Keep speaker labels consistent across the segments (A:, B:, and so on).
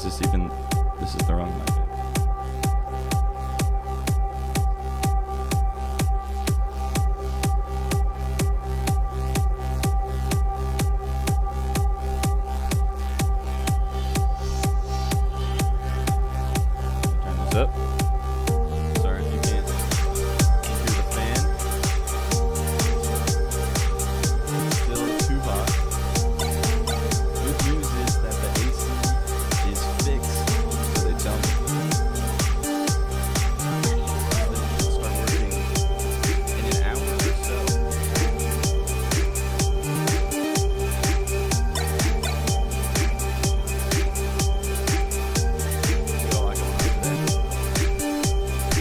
A: Is this even... This is the wrong mic. Turn this up. Sorry if you can't hear the fan. It's still too hot. Good news is that the AC is fixed, so they tell me. Then it should start working in an hour or so. That's all I got today.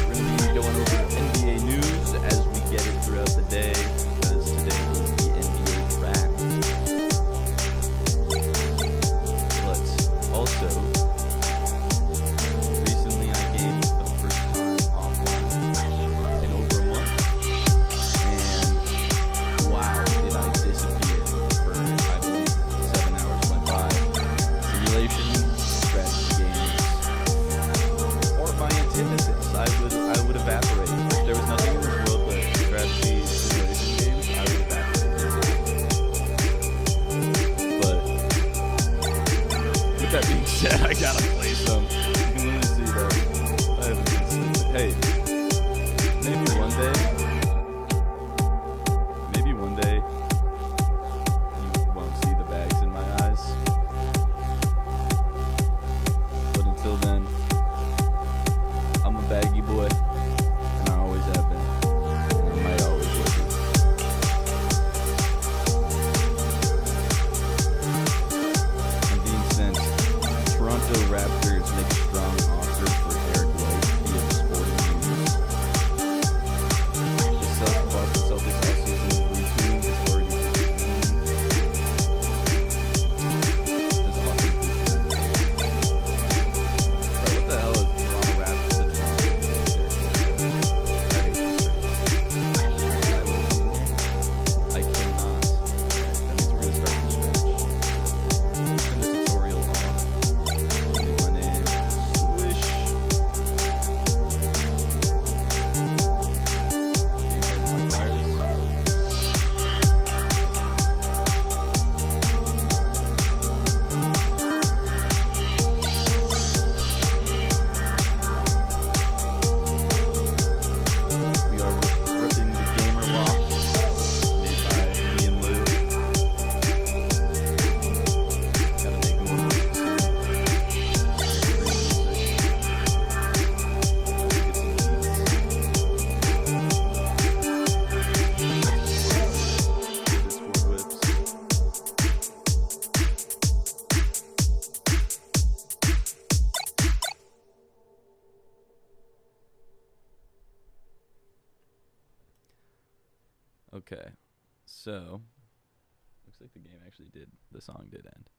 A: We're going to be going over NBA news as we get it throughout the day, because today is the NBA draft. But also, recently I gamed for the first time offline in over a month, and wow, did I disappear for, I believe, 7 hours went by. Simulation, strategy games, or my antithesis, I would evaporate. If there was nothing in this world but strategy simulation games, I would evaporate. But with that being said, I gotta play some. You can literally see that I haven't been sleeping. Hey, maybe one day, you won't see the bags in my eyes. But until then, I'm a baggy boy, and I always have been, and I might always will be. I'm being sent. Toronto Raptors make a strong offer for Eric White via the Sporting News. The Boston Celtics offseason is retooling his already what the hell is Toronto Raptors? The Toronto Raptors? I hate this shirt. I cannot. That means we're gonna start from scratch. Turn the tutorial off. Make my name Swish. We are ripping the gamer lock made by me and Lou. Gotta make more music soon. Get some beats. Discord whips. Okay, so looks like the game actually the song did end.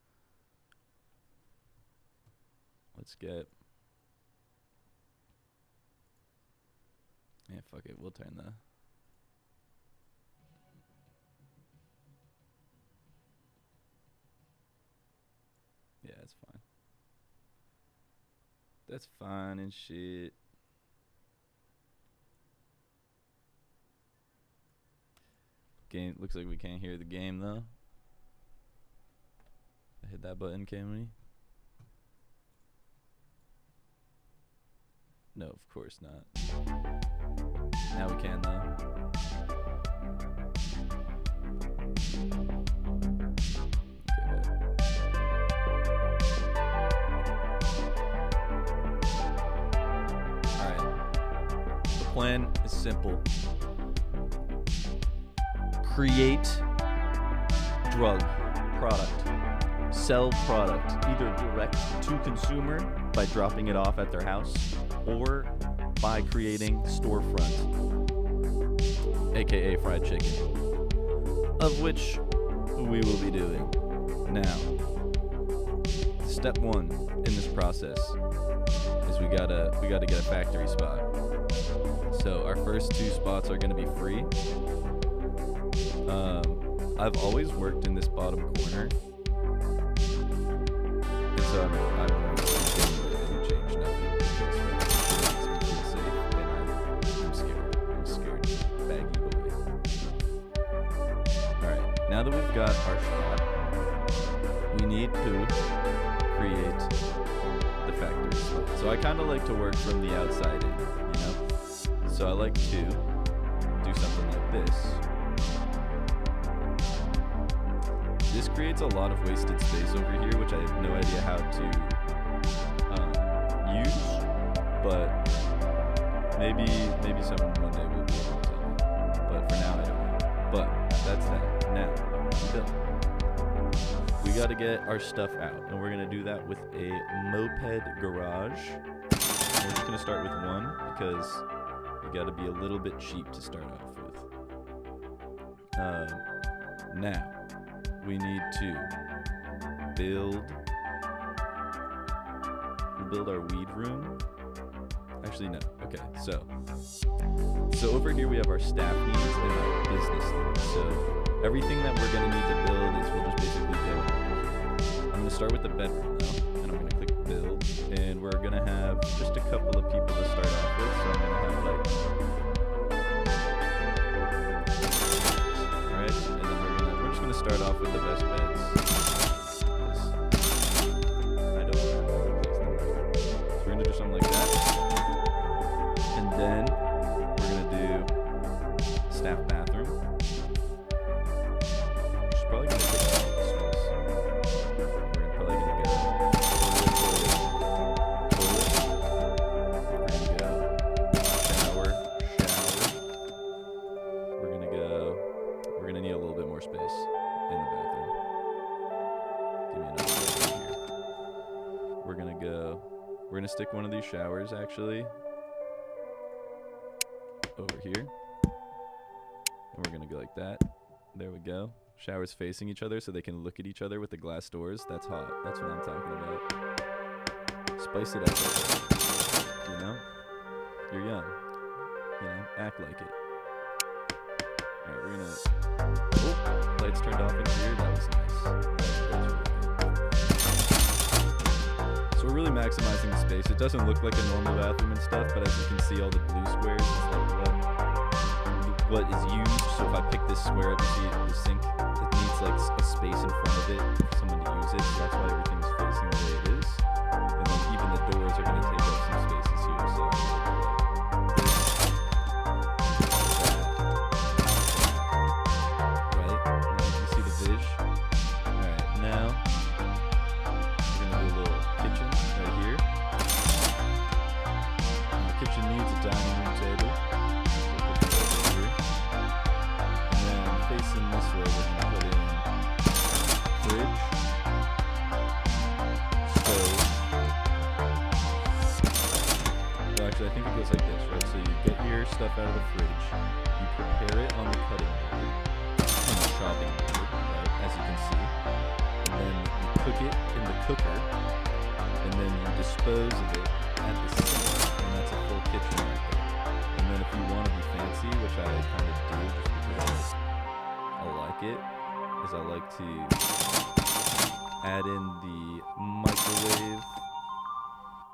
A: Let's get, yeah, fuck it, we'll turn the, yeah, it's fine. That's fine and shit. Game looks like we can't hear the game though. I hit that button, can we? No, of course not. Now we can though. Okay, bet. Alright. The plan is simple. Create drug product, sell product either direct to consumer by dropping it off at their house or by creating storefront, aka fried chicken, of which we will be doing. Now, step one in this process is we gotta get a factory spot. So our first 2 spots are gonna be free. I've always worked in this bottom corner, and so I want to we need to create the factory spot. So I kind of like to work from the outside in, you know? So I like to do something like this. This creates a lot of wasted space over here, which I have no idea how to use, but maybe someone one day will be able to tell me. But for now, I don't know. But that's that. Now, we got to get our stuff out, and we're going to do that with a moped garage. We're just going to start with one because we got to be a little bit cheap to start off with. Now, we need to build our weed room. Actually, no. Okay, so over here we have our staff needs and our business needs. So everything that we're going to need to build is we'll just basically build over here. I'm going to start with the bedroom now, and I'm going to click build, and we're going to have just a couple of people to start off with. So I'm going to have like, alright, and then we're just going to start off with the best beds. I don't know how to place them right. So we're going to do something like that. And then we're going to do staff bathroom. She's probably going to take all the space. We're probably going to go toilet. We're going to go shower. We're going to need a little bit more space in the bathroom. Give me another space here. We're going to stick one of these showers actually over here, and we're gonna go like that. There we go. Showers facing each other so they can look at each other with the glass doors. That's hot. That's what I'm talking about. Spice it up, you know? You're young, you know? Act like it. Alright, we're gonna... Oh, lights turned off in here. That was nice. That's really good. So we're really maximizing the space. It doesn't look like a normal bathroom and stuff, but as you can see, all the blue squares is like what is used. So if I pick this square up, you see the sink, it needs like a space in front of it for someone to use it. So that's why everything's facing the way it is. And then even the doors are going to take up some spaces here. So right? Now you see the vision. Alright, now we're going to do a little kitchen right here. The kitchen needs a dining room table. Facing this way, we're going to put in fridge, stove. Well, actually, I think it goes like this, right? So you get your stuff out of the fridge, you prepare it on the cutting board, on the chopping board, right, as you can see, and then you cook it in the cooker, and then you dispose of it at the sink, and that's a full kitchen right there. And then if you want to be fancy, which I kind of do just because I like it, is I like to add in the microwave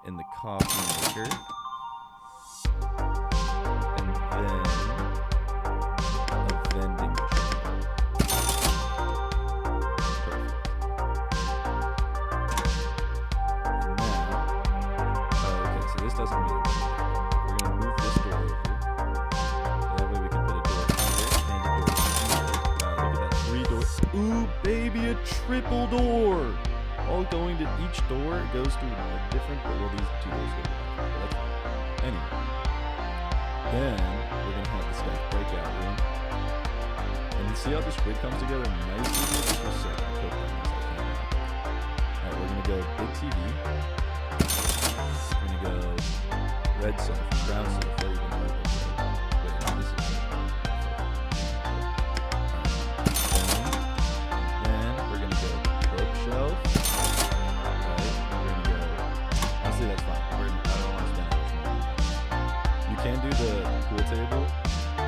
A: and the coffee maker, and then a vending machine. Perfect. And now, okay, so this doesn't really work. We're going to move this door over. That way we can put a door here and a door here. Look at that, 3 doors. Ooh, baby, a triple door. All going to each door goes to a different door. Well, these 2 doors go together. That's fine. Anyway, then we're gonna have the staff breakout room. And you see how the squid comes together nicely? This was sick. I cooked that myself. Alright, we're gonna go big TV. We're gonna go red sofa, brown sofa. Wait, no, this is it. Then we're gonna go bookshelf. Right, we're gonna go. Honestly, that's fine. I don't want to spend much money. You can do the pool table. I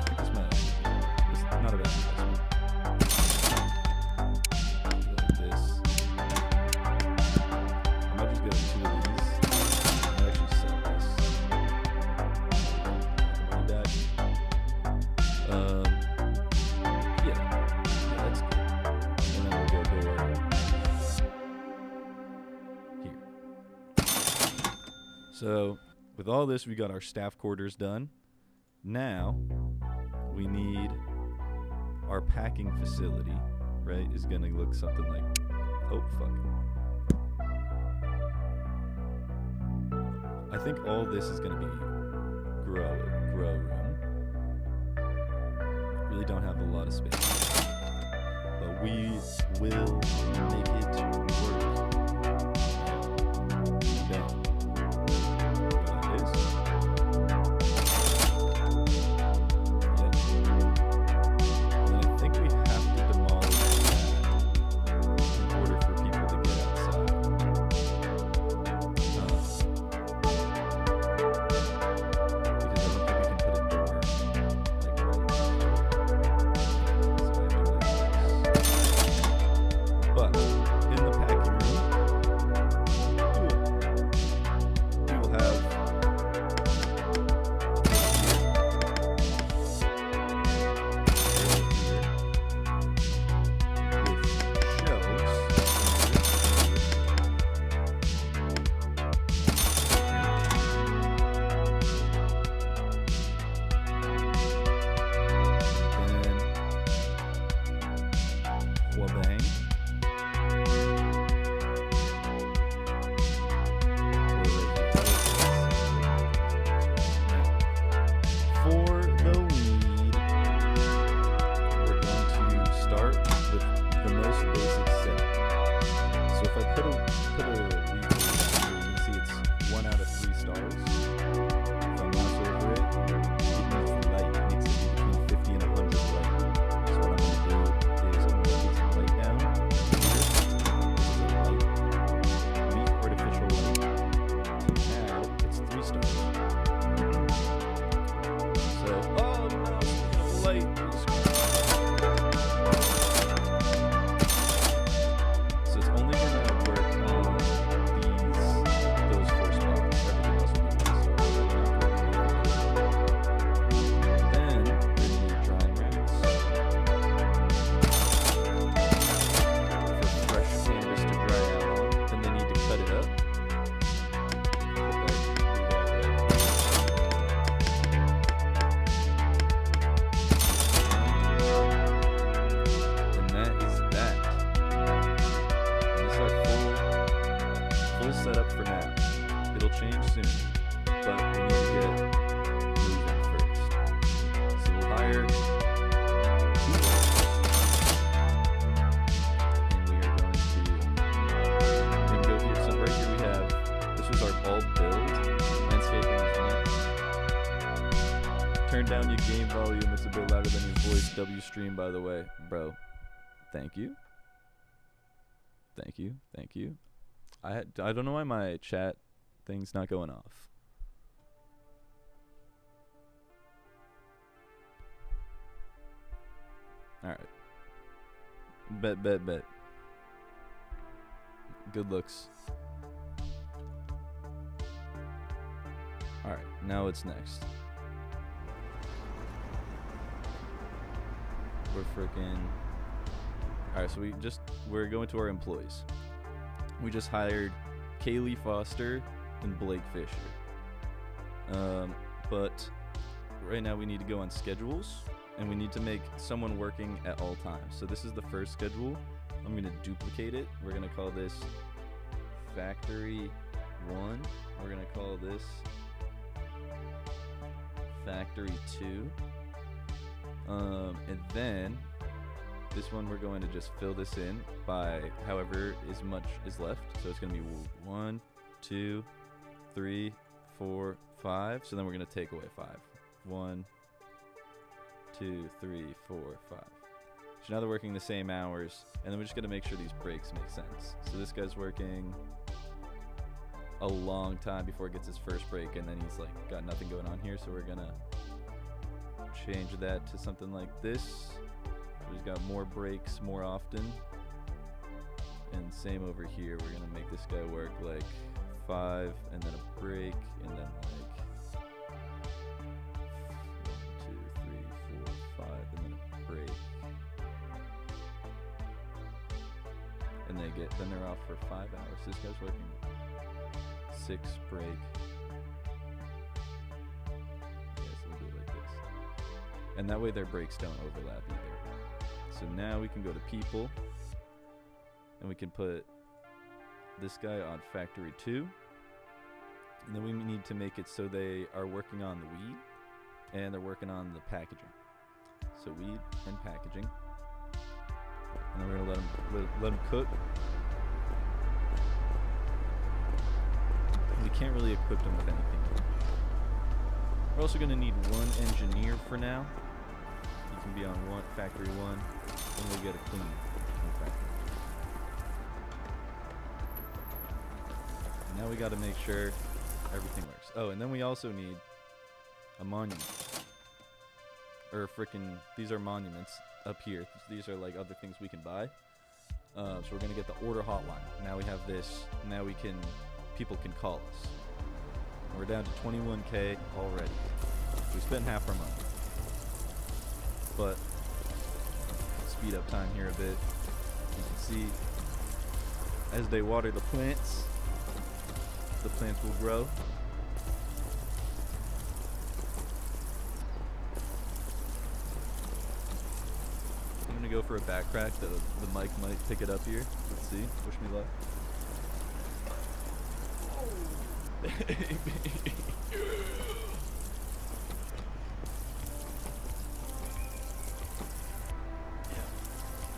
A: think this might actually be it's not a bad investment. Like this. I might just get 2 of these. I might actually sell this. So with all this, we got our staff quarters done. Now we need our packing facility, right? Is gonna look something like, oh fuck. I think all this is gonna be grow room. Really don't have a lot of space, but we will make it work. Okay. Down your game volume. It's a bit louder than your voice. W stream, by the way, bro. Thank you. Thank you. Thank you. I don't know why my chat thing's not going off. All right. Bet. Good looks. All right. Now what's next? We're freaking. Alright, so we're going to our employees. We just hired Kaylee Foster and Blake Fisher. But right now we need to go on schedules, and we need to make someone working at all times. So this is the first schedule. I'm going to duplicate it. We're going to call this Factory 1. We're going to call this Factory 2. And then this one we're going to just fill this in by however as much is left. So it's going to be 1, 2, 3, 4, 5. So then we're going to take away 5. 1, 2, 3, 4, 5. So now they're working the same hours, and then we're just going to make sure these breaks make sense. So this guy's working a long time before he gets his first break, and then he's like got nothing going on here. So we're going to change that to something like this. So he's got more breaks more often. And same over here. We're gonna make this guy work like 5 and then a break and then like 1, 2, 3, 4, 5 and then a break. And then they're off for 5 hours. This guy's working 6 break And that way their breaks don't overlap either. So now we can go to people, and we can put this guy on factory 2. And then we need to make it so they are working on the weed and they're working on the packaging. So weed and packaging. And then we're gonna let them cook. We can't really equip them with anything. We're also gonna need 1 engineer for now. You can be on factory 1, and we'll get a clean factory. And now we gotta make sure everything works. Oh, and then we also need a monument. Or frickin', these are monuments up here. These are like other things we can buy. So we're gonna get the order hotline. Now we have this. Now people can call us. We're down to 21K already. We spent half our money. But speed up time here a bit. You can see as they water the plants will grow. I'm gonna go for a back crack. The mic might pick it up here. Let's see. Wish me luck.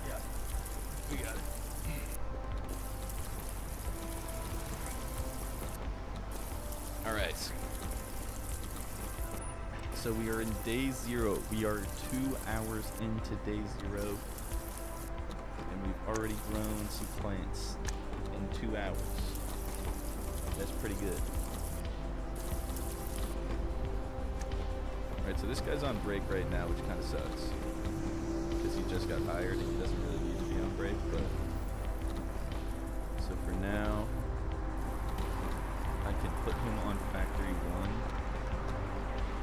A: Yeah. We got it. All right. So we are in day 0. We are 2 hours into day 0. And we've already grown some plants in 2 hours. That's pretty good. Alright, so this guy's on break right now, which kind of sucks. Because he just got hired and he doesn't really need to be on break, but... So for now... I can put him on factory 1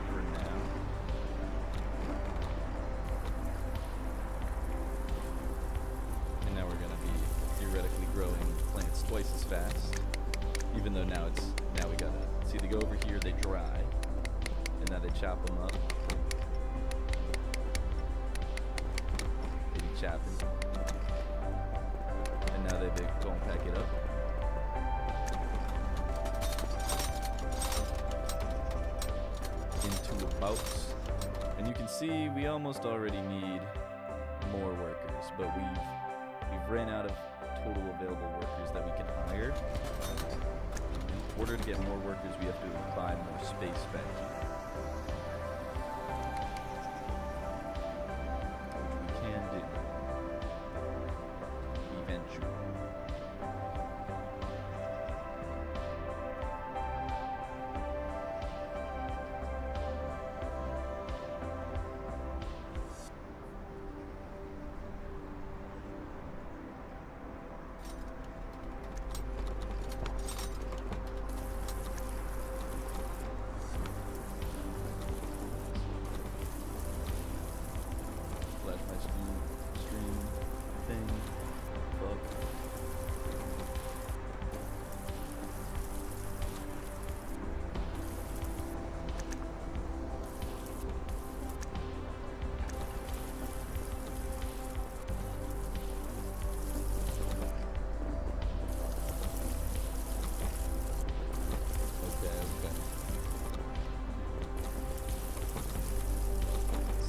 A: for now. And now we're going to be theoretically growing plants twice as fast. Even though now we gotta see, they go over here, they dry, and now they chop them up. They be chopping, and now they go and pack it up. Into a box, and you can see we almost already need more workers, but we've ran out of total available workers that we can hire. In order to get more workers, we have to buy more space back here. Which we can do. Eventually.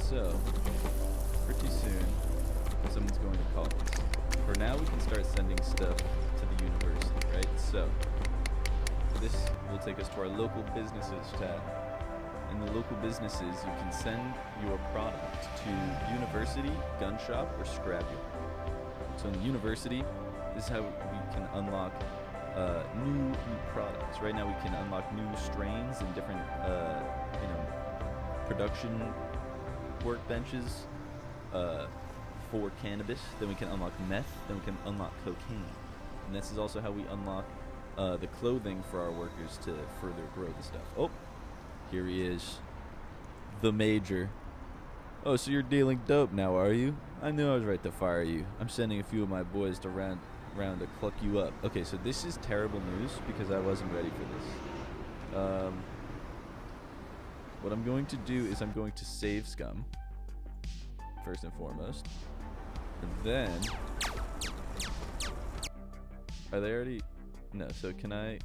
A: So, pretty soon, someone's going to call us. For now, we can start sending stuff to the university, right? So, this will take us to our local businesses tab. In the local businesses, you can send your product to university, gun shop, or scrapyard. So in the university, this is how we can unlock new products. Right now, we can unlock new strains and different, production workbenches for cannabis. Then we can unlock meth. Then we can unlock cocaine. And this is also how we unlock the clothing for our workers to further grow the stuff. Oh, here he is, the Major. Oh, so you're dealing dope now, are you? I knew I was right to fire you. I'm sending a few of my boys to round to cluck you up. Okay, so this is terrible news because I wasn't ready for this. What I'm going to do is I'm going to save Scum, first and foremost. And then, are they already? No. So can I?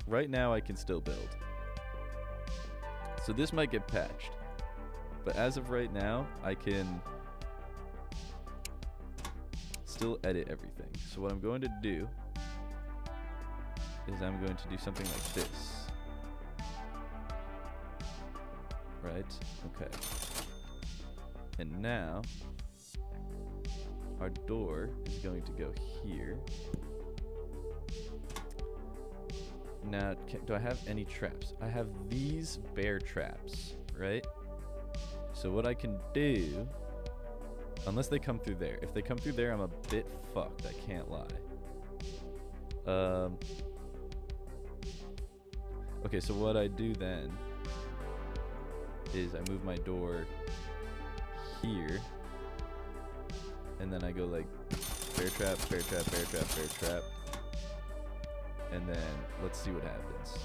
A: Right now, I can still build. So this might get patched, but as of right now, I can still edit everything. So what I'm going to do is I'm going to do something like this. Right? Okay. And now our door is going to go here. Now, do I have any traps? I have these bear traps, right? So what I can do, unless they come through there. If they come through there, I'm a bit fucked. I can't lie. Okay, so what I do then is I move my door here, and then I go like bear trap, bear trap, bear trap, bear trap, and then let's see what happens.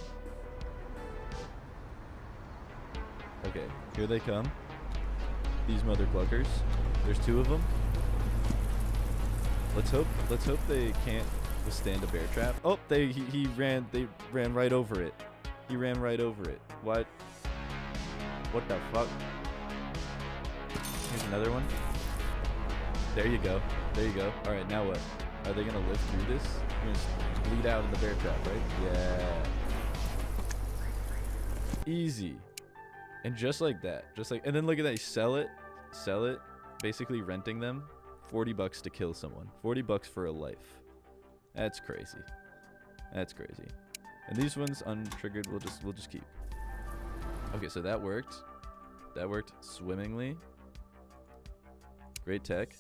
A: Okay, here they come. These mother cluckers. There's 2 of them. Let's hope they can't withstand a bear trap. Oh, they ran right over it. He ran right over it. What? What the fuck? Here's another one. There you go. There you go. All right, now what? Are they gonna live through this? You're gonna bleed out in the bear trap, right? Yeah. Easy. And just like that, and then look at that. You sell it, basically renting them. $40 to kill someone. $40 for a life. That's crazy. That's crazy. And these ones untriggered, we'll just keep. Okay, so that worked. That worked swimmingly. Great tech.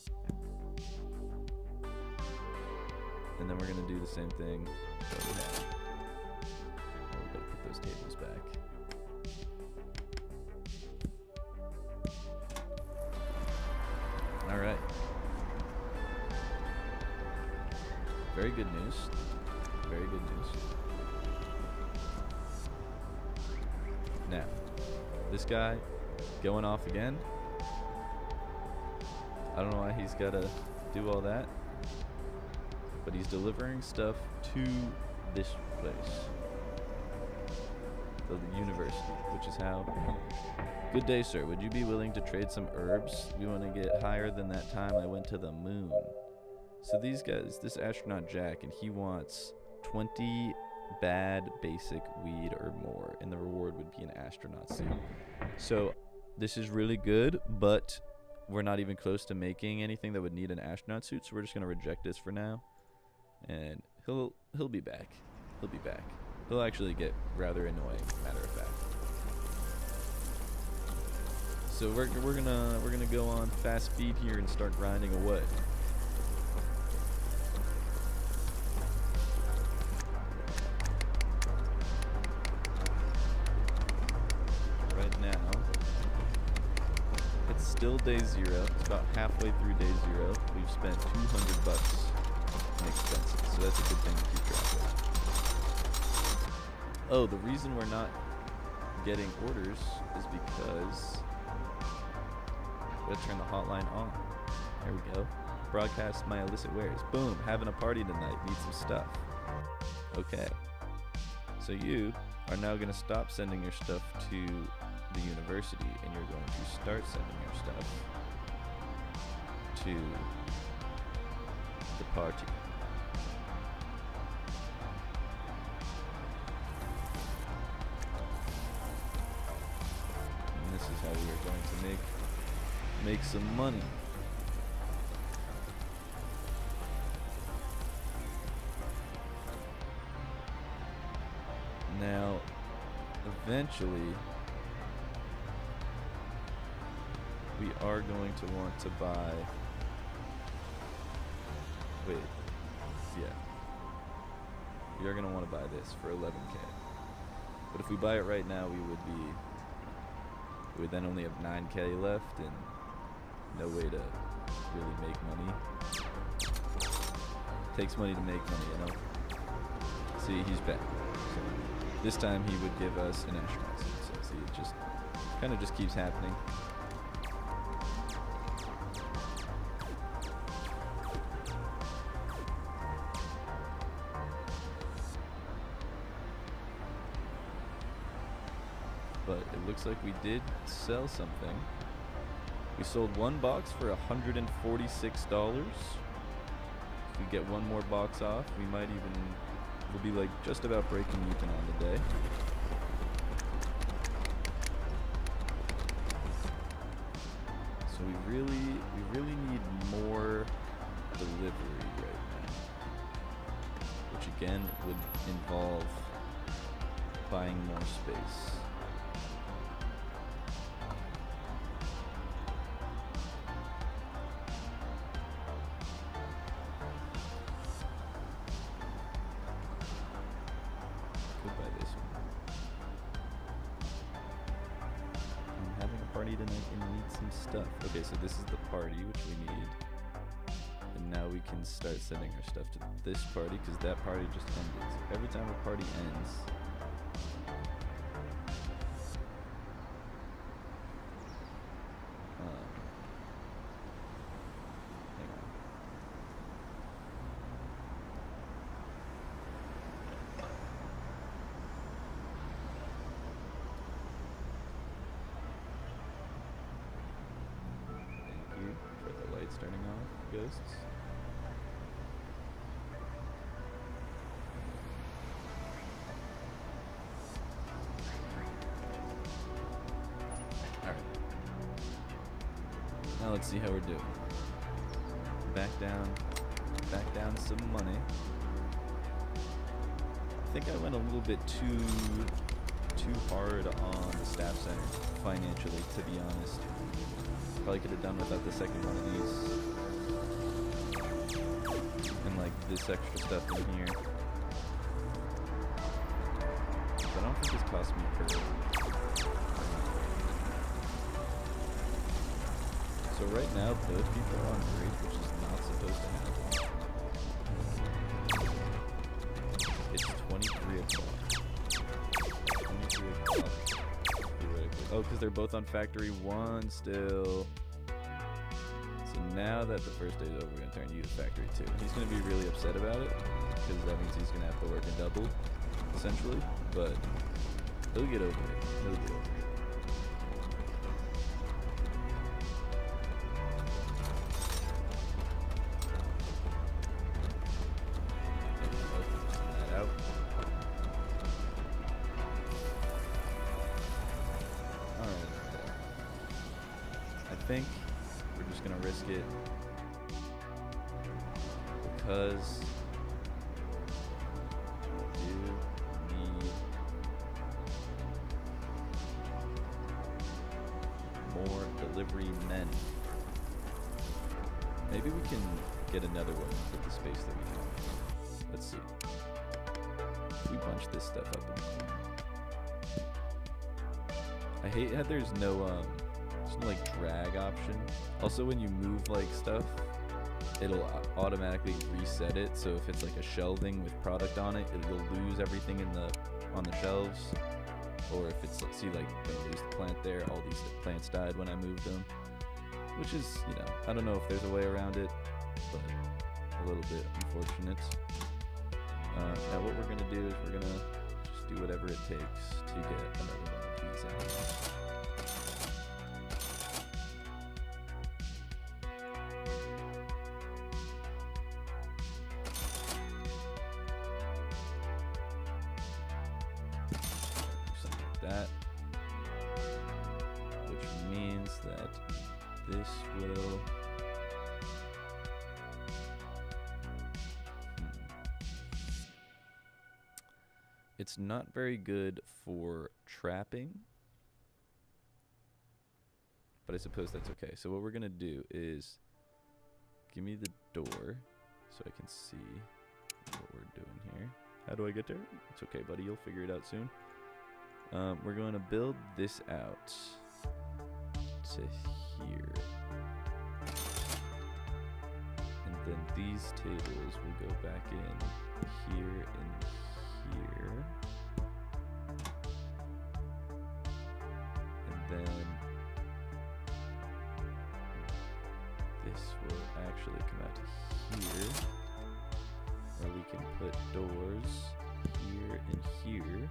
A: And then we're gonna do the same thing that we had. Oh, we gotta put those tables back. All right. Very good news. Very good news. Now, this guy going off again. I don't know why he's got to do all that, but he's delivering stuff to this place, the university, which is how. Good day, sir. Would you be willing to trade some herbs? We want to get higher than that time I went to the moon. So these guys, this astronaut Jack, and he wants 20 bad basic weed or more, and the reward would be an astronaut suit. So this is really good, but we're not even close to making anything that would need an astronaut suit, so we're just gonna reject this for now, and he'll be back. He'll be back. He'll actually get rather annoying, matter of fact. So we're gonna go on fast speed here and start grinding away. Still day 0. It's about halfway through day 0. We've spent $200 in expenses, so that's a good thing to keep track of. Oh, the reason we're not getting orders is because we gotta turn the hotline on. There we go. Broadcast my illicit wares. Boom, having a party tonight. Need some stuff. Okay. So you are now gonna stop sending your stuff to the university, and you're going to start sending your stuff to the party. And this is how we are going to make some money. Now, eventually, we are going to want to buy. Wait. Yeah. We are going to want to buy this for 11K. But if we buy it right now, we would then only have 9K left and no way to really make money. Takes money to make money, you know? See, he's back. So this time he would give us an astronaut suit. So see, it just kind of just keeps happening. but it looks like we did sell something. We sold one box for $146. If we get one more box off, we might even, we'll be like just about breaking even on the day. So we really need more delivery right now, which again would involve buying more space. Could buy this one. I'm having a party tonight and need some stuff. Okay, so this is the party which we need. And now we can start sending our stuff to this party because that party just ended. So every time a party ends, hang on. Thank you for the lights turning off, ghosts. Now let's see how we're doing. Back down some money. I think I went a little bit too hard on the staff center financially, to be honest. Probably could have done without the second one of these. And like this extra stuff in here. But I don't think this cost me per. So right now, both people are on break, which is not supposed to happen. It's 23 o'clock. 23 o'clock. Theoretically. Oh, because they're both on factory 1 still. So now that the first day is over, we're going to turn you to factory 2. He's going to be really upset about it, because that means he's going to have to work a double, essentially. But he'll get over it. He'll get over it. I think we're just gonna risk it because you need more delivery men. Maybe we can get another one with the space that we have. Let's see. We bunch this stuff up in the corner. I hate how there's no like drag option. Also, when you move like stuff, it'll automatically reset it. So if it's like a shelving with product on it, it'll lose everything on the shelves. Or if it's see like gonna lose the plant there, all these plants died when I moved them, which is, you know, I don't know if there's a way around it, but a little bit unfortunate. Now what we're gonna do is we're gonna just do whatever it takes to get another one of these out. That, which means that this will it's not very good for trapping, but I suppose that's okay. So what we're gonna do is give me the door so I can see what we're doing here. How do I get there? It's okay, buddy, you'll figure it out soon. We're going to build this out to here. And then these tables will go back in here and here. And then this will actually come out to here, where we can put doors here and here.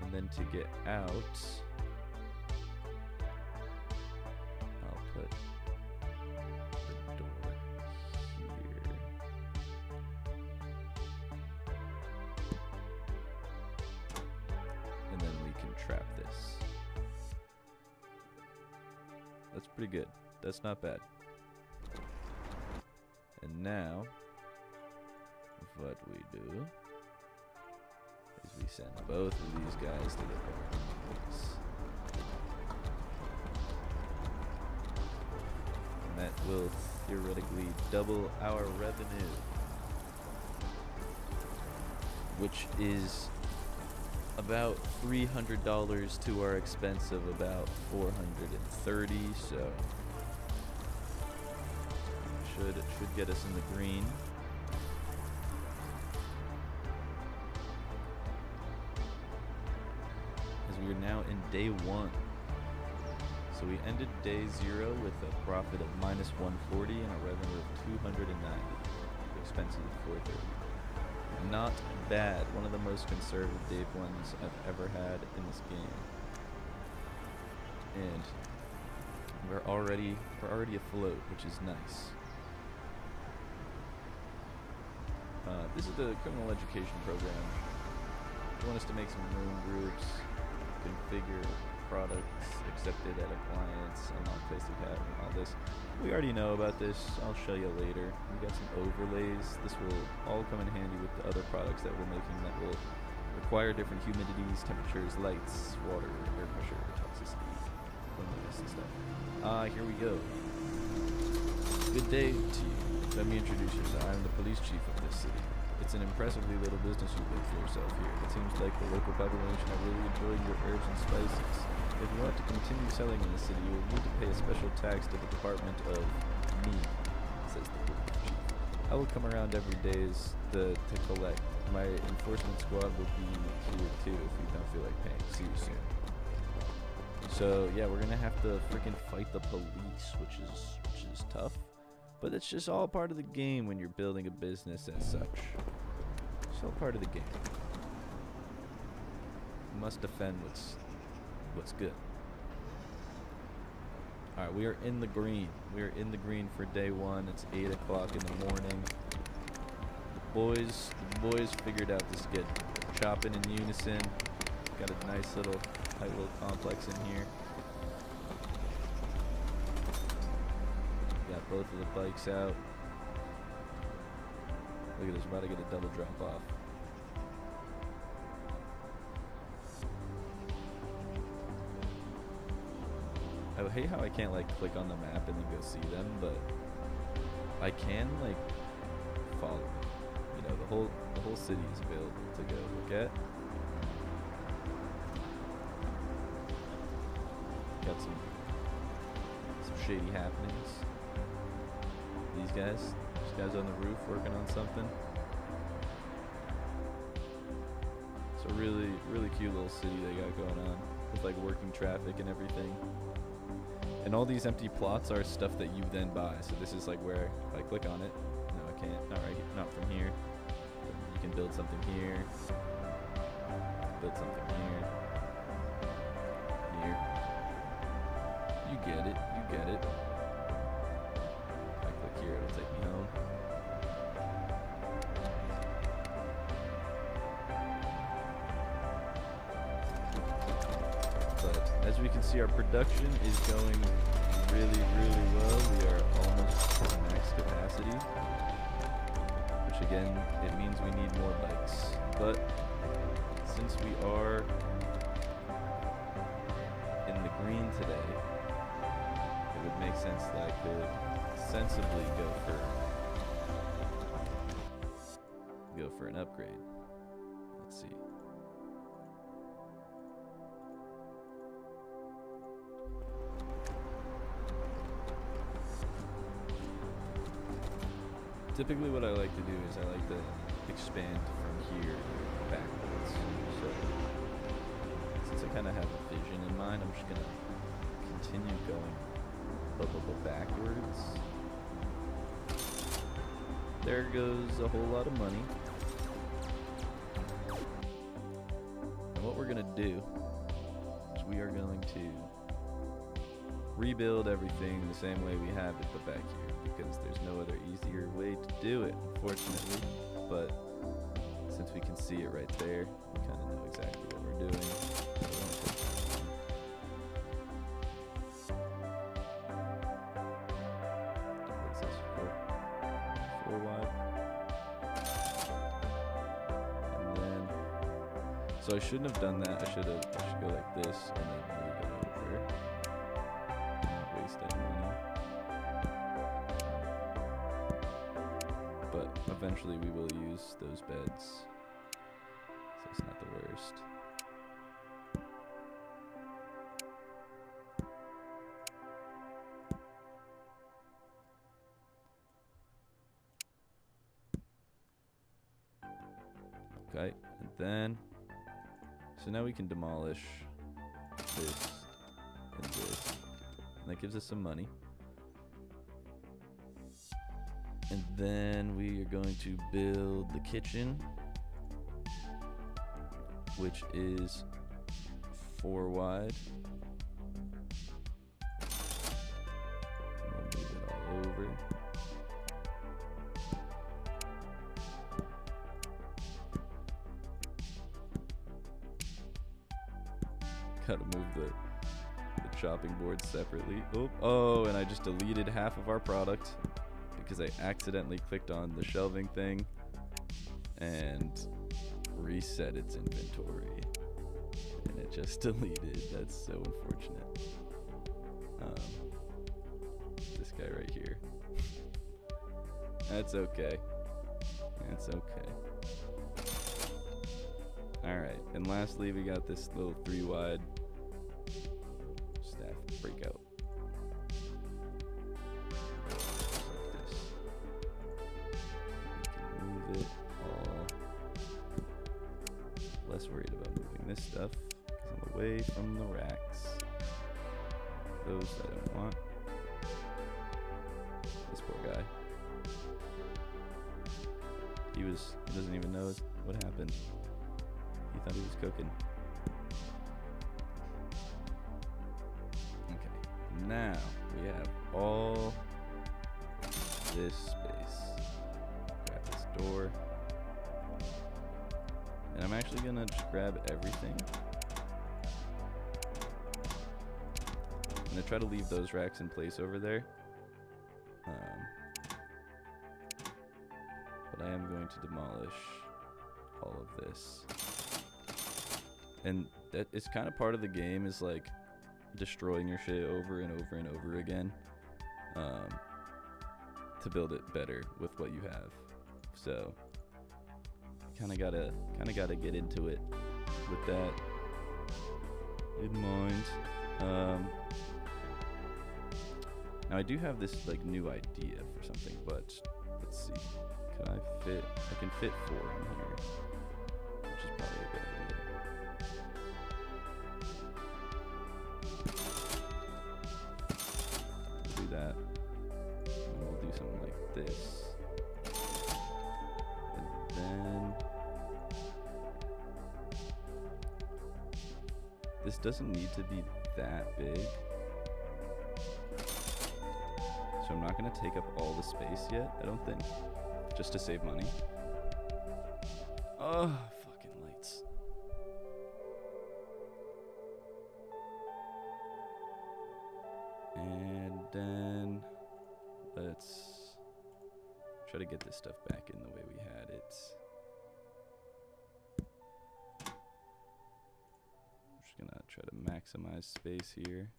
A: And And then to get out, I'll put the door here. And then we can trap this. That's pretty good. That's not bad. And now, what we do is we send both of these guys to the place. And that will theoretically double our revenue, which is about $300 to our expense of about 430. So it should get us in the green. As we are now in day 1. So we ended day 0 with a profit of minus 140 and a revenue of 290. Expenses of 430. Not bad. One of the most conservative day 1s I've ever had in this game. And we're already afloat, which is nice. This is the criminal education program. They want us to make some room groups, configure products accepted at a client's, unlock plastic hat, and all this. We already know about this. I'll show you later. We got some overlays. This will all come in handy with the other products that we're making that will require different humidities, temperatures, lights, water, air pressure, toxicity, cleanliness, and stuff. Here we go. Good day to you. Let me introduce yourself. I'm the police chief of this city. It's an impressively little business you built for yourself here. It seems like the local population are really enjoying your herbs and spices. If you want to continue selling in the city, you will need to pay a special tax to the Department of Meat, says the police chief. I will come around every day to collect. My enforcement squad will be here too if you don't feel like paying. See you soon. So yeah, we're gonna have to freaking fight the police, which is tough. But it's just all part of the game when you're building a business as such. It's all part of the game. You must defend what's good. Alright, we are in the green. We are in the green for day 1. It's 8 o'clock in the morning. The boys figured out this good. Chopping in unison. Got a nice tight little complex in here. Got both of the bikes out. Look at this, we're about to get a double drop off. I hate how I can't like click on the map and then go see them, but I can like follow them. You know, the whole city is available to go look at. Got some shady happenings. These guys on the roof working on something. It's a really cute little city they got going on with like working traffic and everything. And all these empty plots are stuff that you then buy. So this is like where if I click on it, no I can't, not right, not from here. You can build something here, build something here. You get it. If I click here, it'll take me home. But as we can see, our production is going really well. We are almost at max capacity, which again, it means we need more bikes. But since we are in the green today, it would make sense that I could sensibly go for an upgrade. Let's see. Typically what I like to do is I like to expand from here backwards. So since I kind of have a vision in mind, I'm just going to continue going backwards. There goes a whole lot of money. And what we're going to do is we are going to rebuild everything the same way we have it, but back here, because there's no other easier way to do it, unfortunately. But since we can see it right there, we kind of know exactly what we're doing. What's this, 4 wide? And then, so I shouldn't have done that. I should go like this and then move it over. Not waste any money. But eventually we will use those beds, so it's not the worst. Okay, and then, so now we can demolish this and this, and that gives us some money. And then we are going to build the kitchen, which is 4 wide. And we'll move it all over. Gotta move the chopping board separately. Oh, and I just deleted half of our product because I accidentally clicked on the shelving thing and reset its inventory, and it just deleted. That's so unfortunate. This guy right here. That's okay. That's okay. Alright, and lastly we got this little 3 wide staff breakout. It all. Less worried about moving this stuff because I'm away from the racks. Those I don't want. This poor guy. He doesn't even know what happened. He thought he was cooking. Okay, now we have all this space. Door. And I'm actually gonna just grab everything. I'm gonna try to leave those racks in place over there. But I am going to demolish all of this. And that it's kind of part of the game, is like destroying your shit over and over and over again, to build it better with what you have. So kind of gotta get into it with that in mind. Now I do have this like new idea for something, but let's see. Can I fit? I can fit 4 in here, which is probably a good idea. We'll do that. And we'll do something like this. Then this doesn't need to be that big, so I'm not going to take up all the space yet, I don't think, just to save money. Oh, fucking lights. And then let's try to get this stuff back in the way we had it. I'm just gonna try to maximize space here.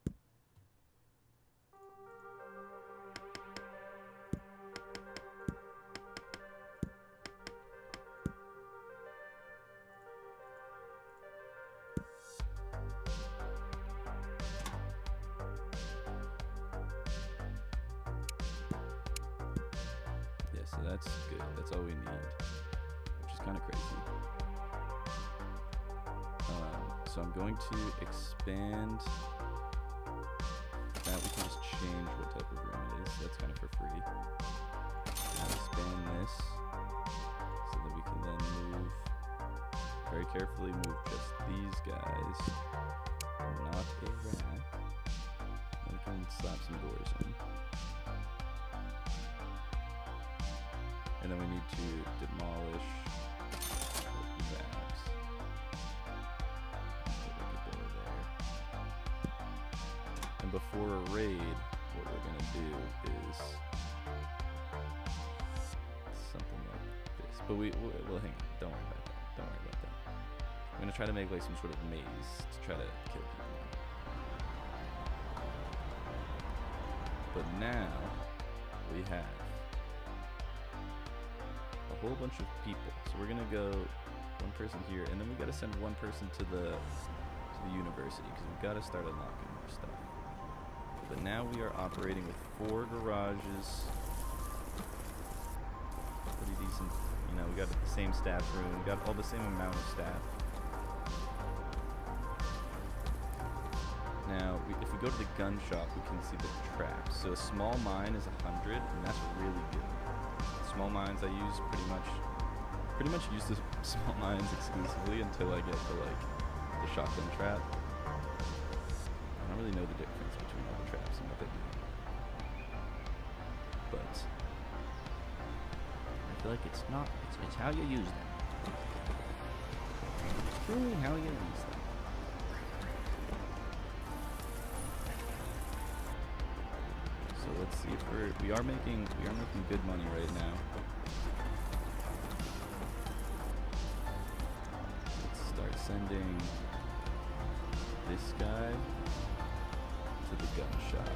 A: So that's good. That's all we need, which is kind of crazy. So I'm going to expand that. We can just change what type of room it is. That's kind of for free. I'll expand this so that we can then move, very carefully move just these guys are not a rat. We can slap some doors in. And then we need to demolish the backs. Put like a door there. And before a raid, what we're gonna do is something like this. But we'll hang on. Don't worry about that. Don't worry about that. I'm gonna try to make like some sort of maze to try to kill people. But now we have a whole bunch of people. So we're gonna go one person here, and then we gotta send one person to the university because we've got to start unlocking more stuff. But now we are operating with 4 garages. Pretty decent. You know, we got the same staff room. We got all the same amount of staff. Now, if we go to the gun shop, we can see the traps. So a small mine is 100, and that's really good. Small mines I use pretty much use the small mines exclusively until I get to like the shotgun trap. I don't really know the difference between all the traps and what they do, but I feel like it's how you use them. It's really how you use them. So let's see if we are making good money right now. Let's start sending this guy to the gun shop.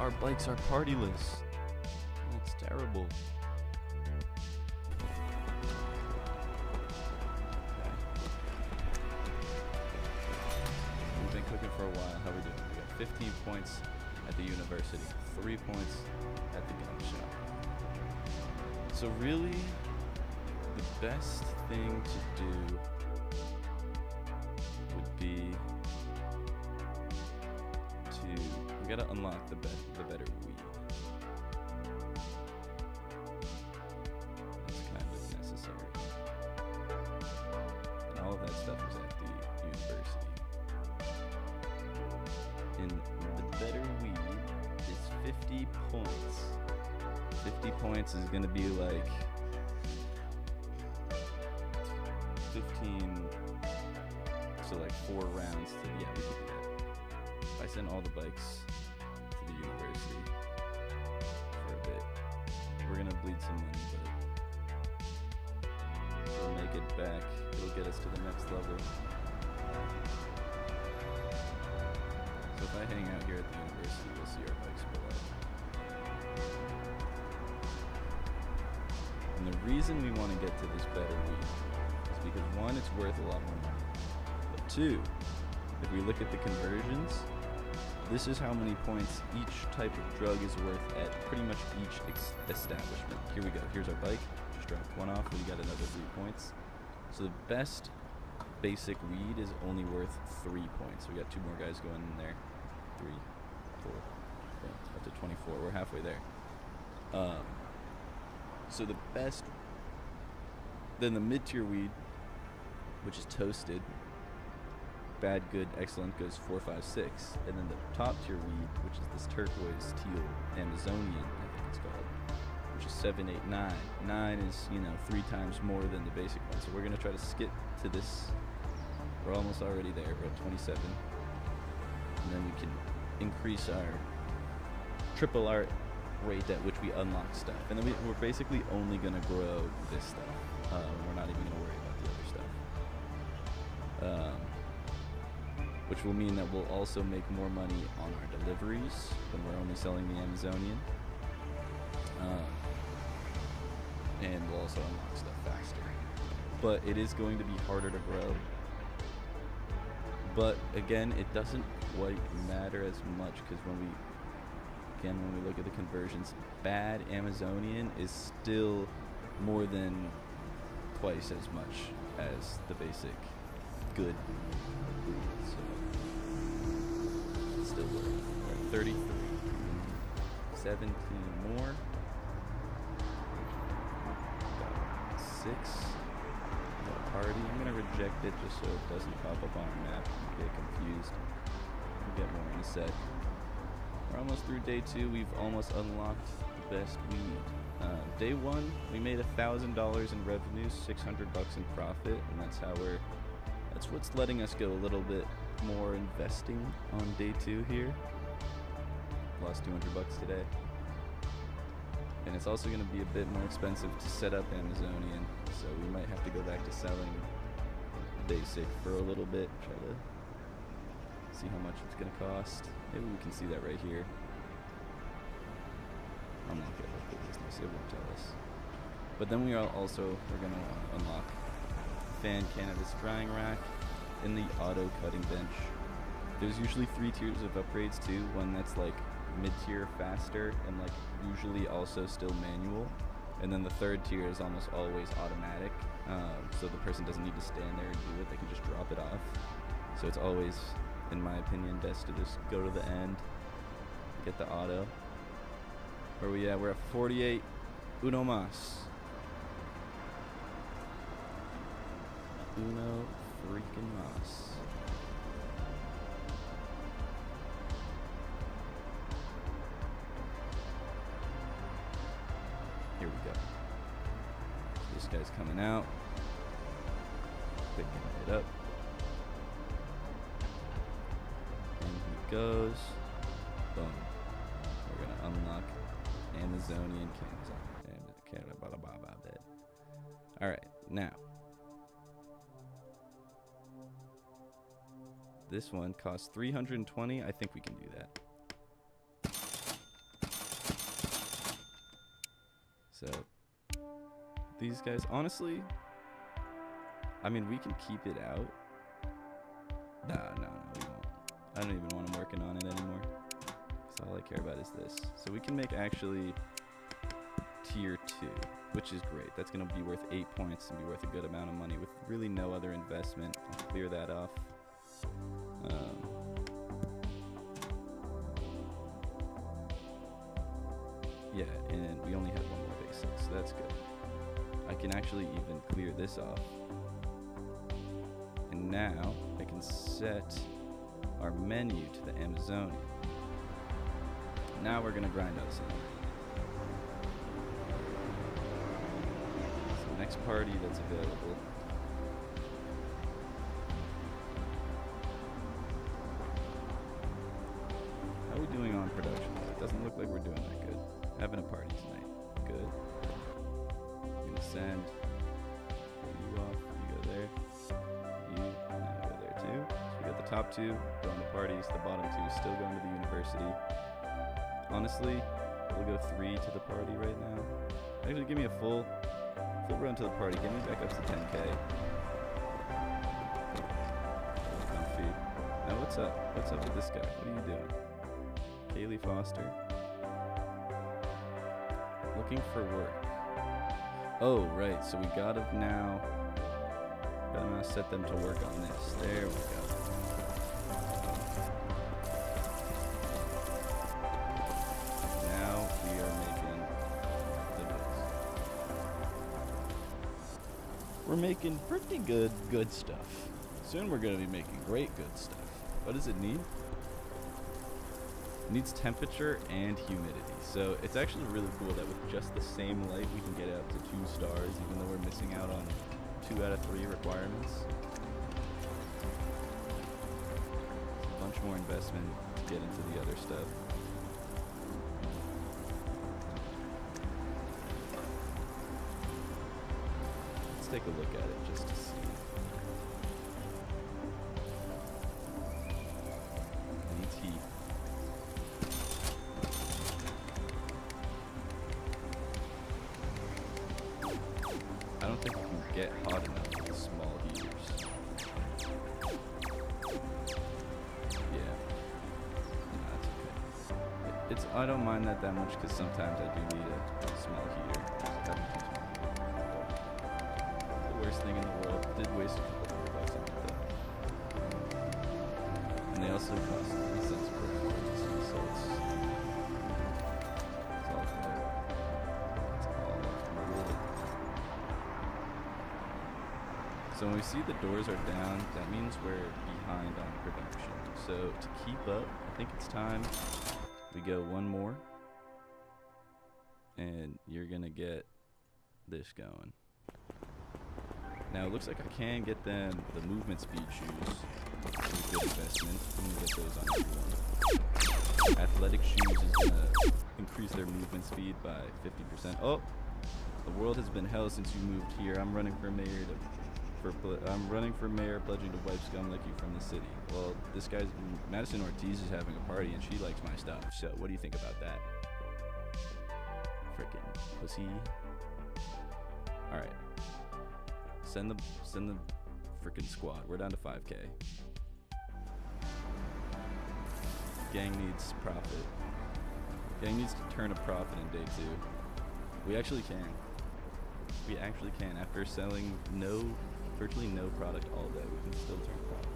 A: Our bikes are partyless. That's terrible. Okay. We've been cooking for a while. How we doing? We got 15 points at the university, 3 points at the gun shop. So really, the best thing to do would be we gotta unlock the better weed. That's kind of necessary. And all of that stuff is at the university. And the better weed is 50 points. 50 points is gonna be like 15, so like 4 rounds to, yeah, we can do that. If I send all the bikes to the university for a bit, we're gonna bleed some money, but We'll make it back. It'll get us to the next level. So if I hang out here at the university, you'll see our bikes below. And the reason we want to get to this better weed is because one, it's worth a lot more money. But two, if we look at the conversions, this is how many points each type of drug is worth at pretty much each establishment. Here we go. Here's our bike. Just dropped one off. We got another 3 points. So the best basic weed is only worth 3 points. So we got 2 more guys going in there. 3, 4, up to 24. We're halfway there. So the best, then the mid-tier weed, which is toasted, bad, good, excellent, goes 4, 5, 6. And then the top tier weed, which is this turquoise, teal, Amazonian, I think it's called, which is 7, 8, 9. 9 is, 3 times more than the basic one. So we're going to try to skip to this. We're almost already there. We're at 27. And then we can increase triple our rate at which we unlock stuff. And then we're basically only going to grow this stuff. We're not even going to worry about the other stuff. Which will mean that we'll also make more money on our deliveries when we're only selling the Amazonian. And we'll also unlock stuff faster. But it is going to be harder to grow. But again, it doesn't quite matter as much because when we look at the conversions, bad Amazonian is still more than twice as much as the basic good. So it's still worth. We're at 33. 17 more. Got 6. Got a party. I'm gonna reject it just so it doesn't pop up on our map and get confused. We'll get more in a sec. We're almost through day 2. We've almost unlocked the best weed. Day 1, we made $1,000 in revenue, $600 in profit, and that's what's letting us go a little bit more investing on day 2 here. Lost $200 today. And it's also going to be a bit more expensive to set up Amazonian, so we might have to go back to selling basic for a little bit, try to see how much it's going to cost. Maybe we can see that right here. Unlock it like the business, it won't tell us. But then we're going to unlock fan cannabis drying rack and the auto cutting bench. There's usually 3 tiers of upgrades too. One that's like mid-tier, faster, and like usually also still manual. And then the 3rd tier is almost always automatic. So the person doesn't need to stand there and do it, they can just drop it off. So it's always, in my opinion, best to just go to the end, get the auto. Where we at? We're at 48. Uno mas. Uno freaking mas. Here we go. This guy's coming out. Picking it up. And he goes. Boom. We're gonna unlock Amazonian Canada. Alright, now. This one costs 320. I think we can do that. So, these guys, honestly, I mean, we can keep it out. No, we won't. I don't even want them working on it anymore. So all I care about is this. So we can make actually tier 2, which is great. That's going to be worth 8 points and be worth a good amount of money with really no other investment. I'll clear that off. Yeah, and we only have 1 more basic, so that's good. I can actually even clear this off. And now I can set our menu to the Amazonian. Now we're going to grind out some. So next party that's available. How are we doing on production? It doesn't look like we're doing that good. Having a party tonight. Good. I'm going to send there. You now go there too. So we got the top two going to parties, the bottom two still going to the university. Honestly, we'll go 3 to the party right now. Actually, give me a full run to the party. Get me back up to 10K. Comfy. Now what's up? What's up with this guy? What are you doing? Kaylee Foster. Looking for work. Oh, right. So we gotta now set them to work on this. There we go. Now we are making the goods. We're making pretty good stuff. Soon we're gonna be making great good stuff. What does it need? It needs temperature and humidity. So it's actually really cool that with just the same light we can get up to 2 stars, even though we're missing out on 2 out of 3 requirements. It's a bunch more investment to get into the other stuff. Let's take a look at it just to see. It needs heat. I don't think we can get hot enough with small heaters. Yeah. No, that's okay. It's I don't mind that much because sometimes I do need a small heater. The worst thing in the world. Did waste a couple $100 on that though. And they also cost 3 cents per emergency, so it's all good. It's all good. So when we see the doors are down, that means we're behind on production. So to keep up, I think it's time we go one more. And you're gonna get this going. Now it looks like I can get them the movement speed shoes. It's a good investment. I'm gonna get those on everyone. Athletic shoes is gonna increase their movement speed by 50%. Oh, the world has been hell since you moved here. I'm running for mayor pledging to wipe scum like you from the city. Well, this guy's Madison Ortiz is having a party and she likes my stuff. So what do you think about that? Frickin' pussy. All right. Send the frickin' squad. We're down to 5K. Gang needs profit. Gang needs to turn a profit in day 2. We actually can. We actually can. After selling virtually no product all day, we can still turn profit.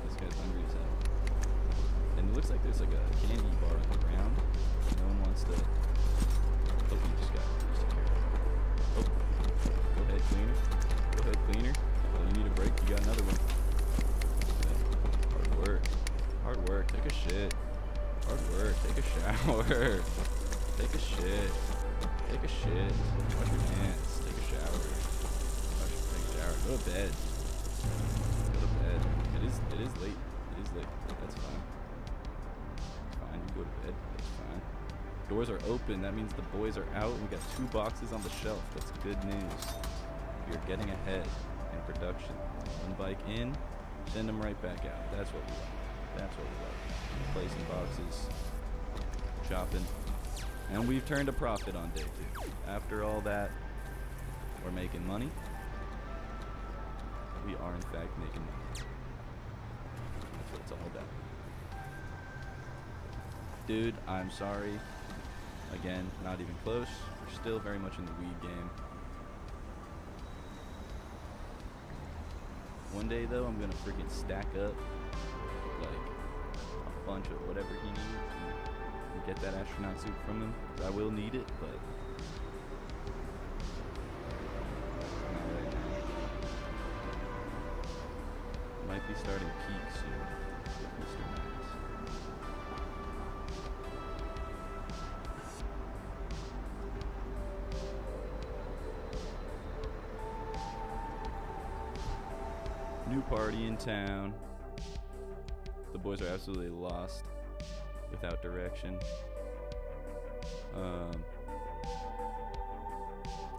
A: This guy's hungry as hell. And it looks like there's like a candy bar on the ground. No one wants to. Oh, you just got carrot. Oh, go ahead, cleaner. Go ahead, cleaner. Oh, you need a break? You got another one. Okay. Hard work. Hard work. Take a shit. Hard work. Take a shower. Take a shit. Take a shit. Wash your hands. Take a shower. Take a shower. Go to bed. Go to bed. It is late. It is late. That's fine. It's fine. You go to bed. That's fine. Doors are open. That means the boys are out. We got 2 boxes on the shelf. That's good news. You're getting ahead in production. One bike in, send them right back out. That's what we like. That's what we like. Placing boxes, shopping, and we've turned a profit on day 2. After all that, we're making money. We are in fact making money. That's what it's all about. Dude, I'm sorry. Again, not even close. We're still very much in the weed game. One day though, I'm gonna freaking stack up like a bunch of whatever he needs and get that astronaut suit from him. I will need it, but not right now. Might be starting peak soon with Mr. Max. New party in town. The boys are absolutely lost without direction.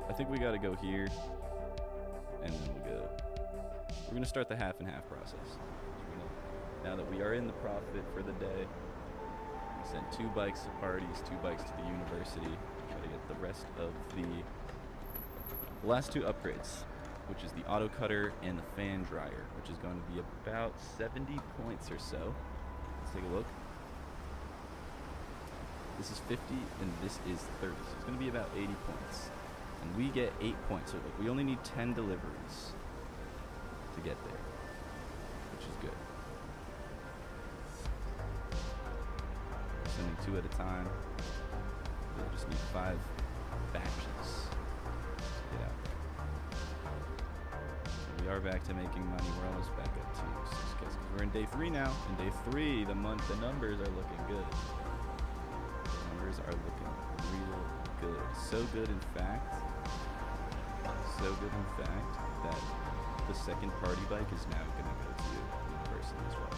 A: I think we gotta go here, and then we'll go. We're gonna start the half and half process. Now that we are in the profit for the day, we sent 2 bikes to parties, 2 bikes to the university. Try to get the rest of the last 2 upgrades, which is the auto cutter and the fan dryer, which is going to be about 70 points or so. Let's take a look. This is 50 and this is 30, so it's going to be about 80 points. And we get 8 points, so look, we only need 10 deliveries to get there, which is good. We're sending 2 at a time. We'll just need 5 batches to get out there. We are back to making money. We're almost back up to 6K because we're in day 3 now. In day 3, the numbers are looking good. The numbers are looking real good. So good, in fact, that the second party bike is now going to go to university as well.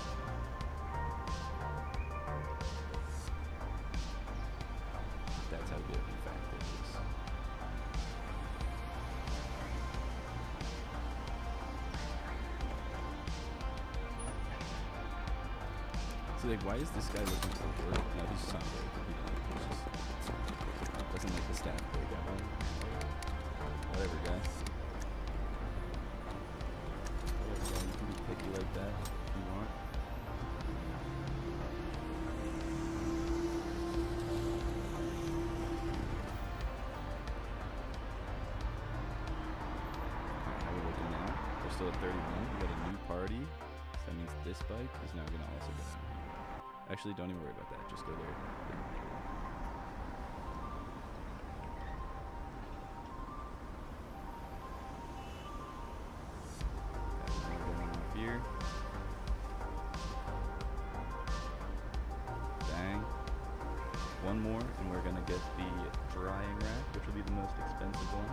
A: That's how good, in fact, it is. So, like, why is this guy looking for work? No, he's just not very good. He just doesn't like the staff very good. Whatever, guy. Whatever, guy. You can be picky like that if you want. Alright, how are we looking now? We're still at 31. We got a new party. So that means this bike is now going to also go down here. Actually, don't even worry about that. Just go there. Here. Bang. One more, and we're gonna get the drying rack, which will be the most expensive one.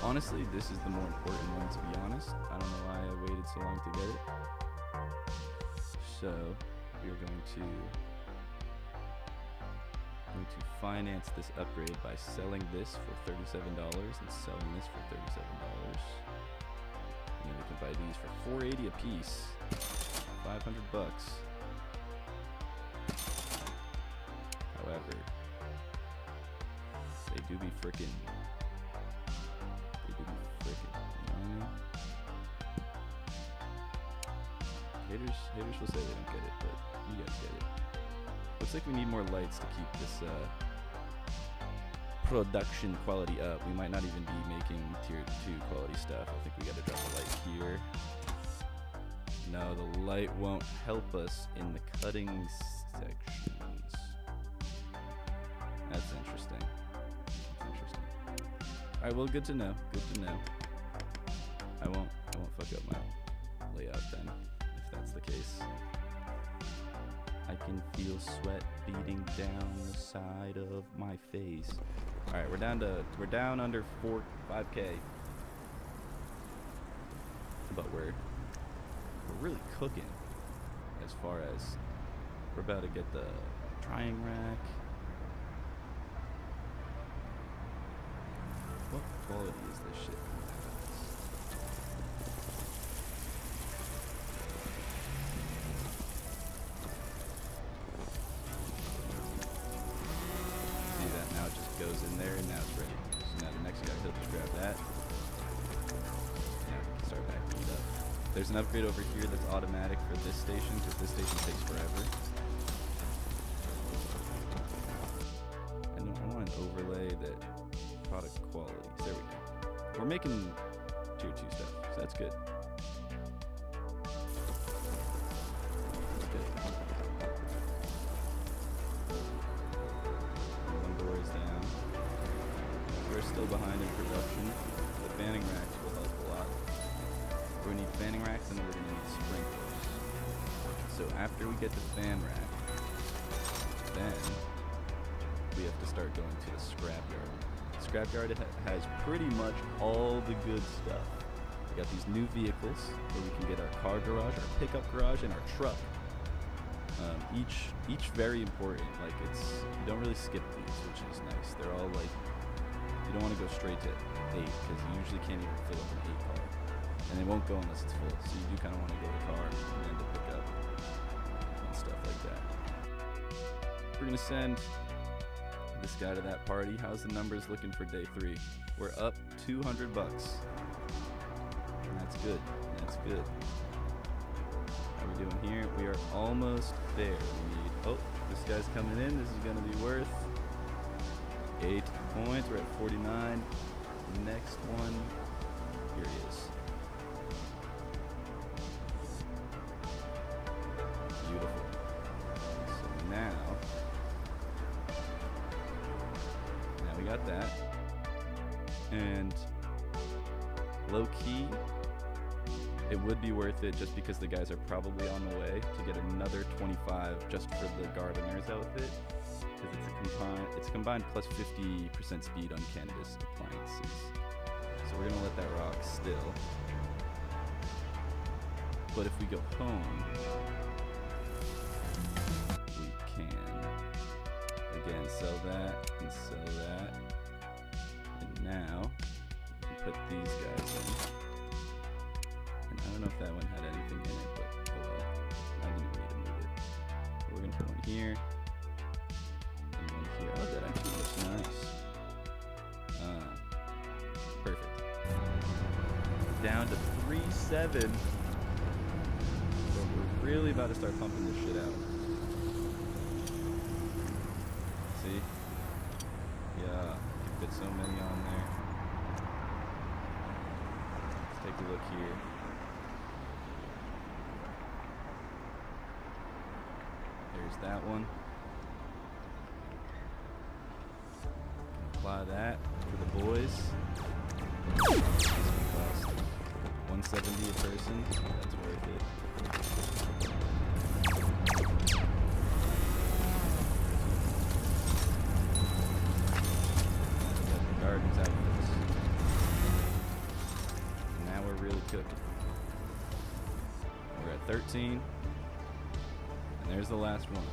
A: Honestly, this is the more important one, to be honest. I don't know why I waited so long to get it. So, we are going to finance this upgrade by selling this for $37 and selling this for $37. And then we can buy these for $480 a piece. 500 bucks. However, they do be frickin'. You know what I mean? Haters will say they don't get it, but you guys get it. Looks like we need more lights to keep this production quality up. We might not even be making tier 2 quality stuff. I think we gotta drop a light here. No, the light won't help us in the cutting sections. That's interesting. Alright, well, good to know. I won't fuck up my layout then, if that's the case. I can feel sweat beating down the side of my face. All right, we're down under 5K, but we're really cooking as far as we're about to get the drying rack. What quality is this shit? Goes in there and now it's ready. So now the next guy, he'll just grab that. Now we can start backing it up. There's an upgrade over here that's automatic for this station because this station takes forever. I want an overlay that product quality. So there we go. We're making tier 2 stuff, so that's good. Still behind in production. The fanning racks will help a lot. We're gonna need fanning racks and then we're gonna need sprinklers. So after we get the fan rack, then we have to start going to the scrapyard. scrapyard has pretty much all the good stuff. We got these new vehicles where we can get our car garage, our pickup garage, and our truck. Each very important. Like you don't really skip these, which is nice. They're all like, you don't want to go straight to 8 because you usually can't even fill up an 8 car, and it won't go unless it's full. So you do kind of want to go to car and then to pick up and stuff like that. We're gonna send this guy to that party. How's the numbers looking for day 3? We're up $200. That's good. That's good. How are we doing here? We are almost there. We need, oh, this guy's coming in. This is going to be worth 8 points. We're at 49. Next one. Here he is. Beautiful. So now we got that. And low key, it would be worth it just because the guys are probably on the way to get another 25 just for the gardener's outfit, because it's combined plus 50% speed on cannabis appliances. So we're gonna let that rock still. But if we go home, we can again sell that and sell that, and now we can put these guys in. I don't know if that one had anything in it, but oh well. I didn't need to move it. So we're gonna put one here and one here. Oh, that actually looks nice. Perfect. Down to 3-7. So we're really about to start pumping this shit out. See? Yeah, you can fit so many on there. Let's take a look here. There's that one. Apply that for the boys. This one costs $170 a person. That's worth it. The garden's out of this. And now we're really cooking. We're at 13. And there's the last one.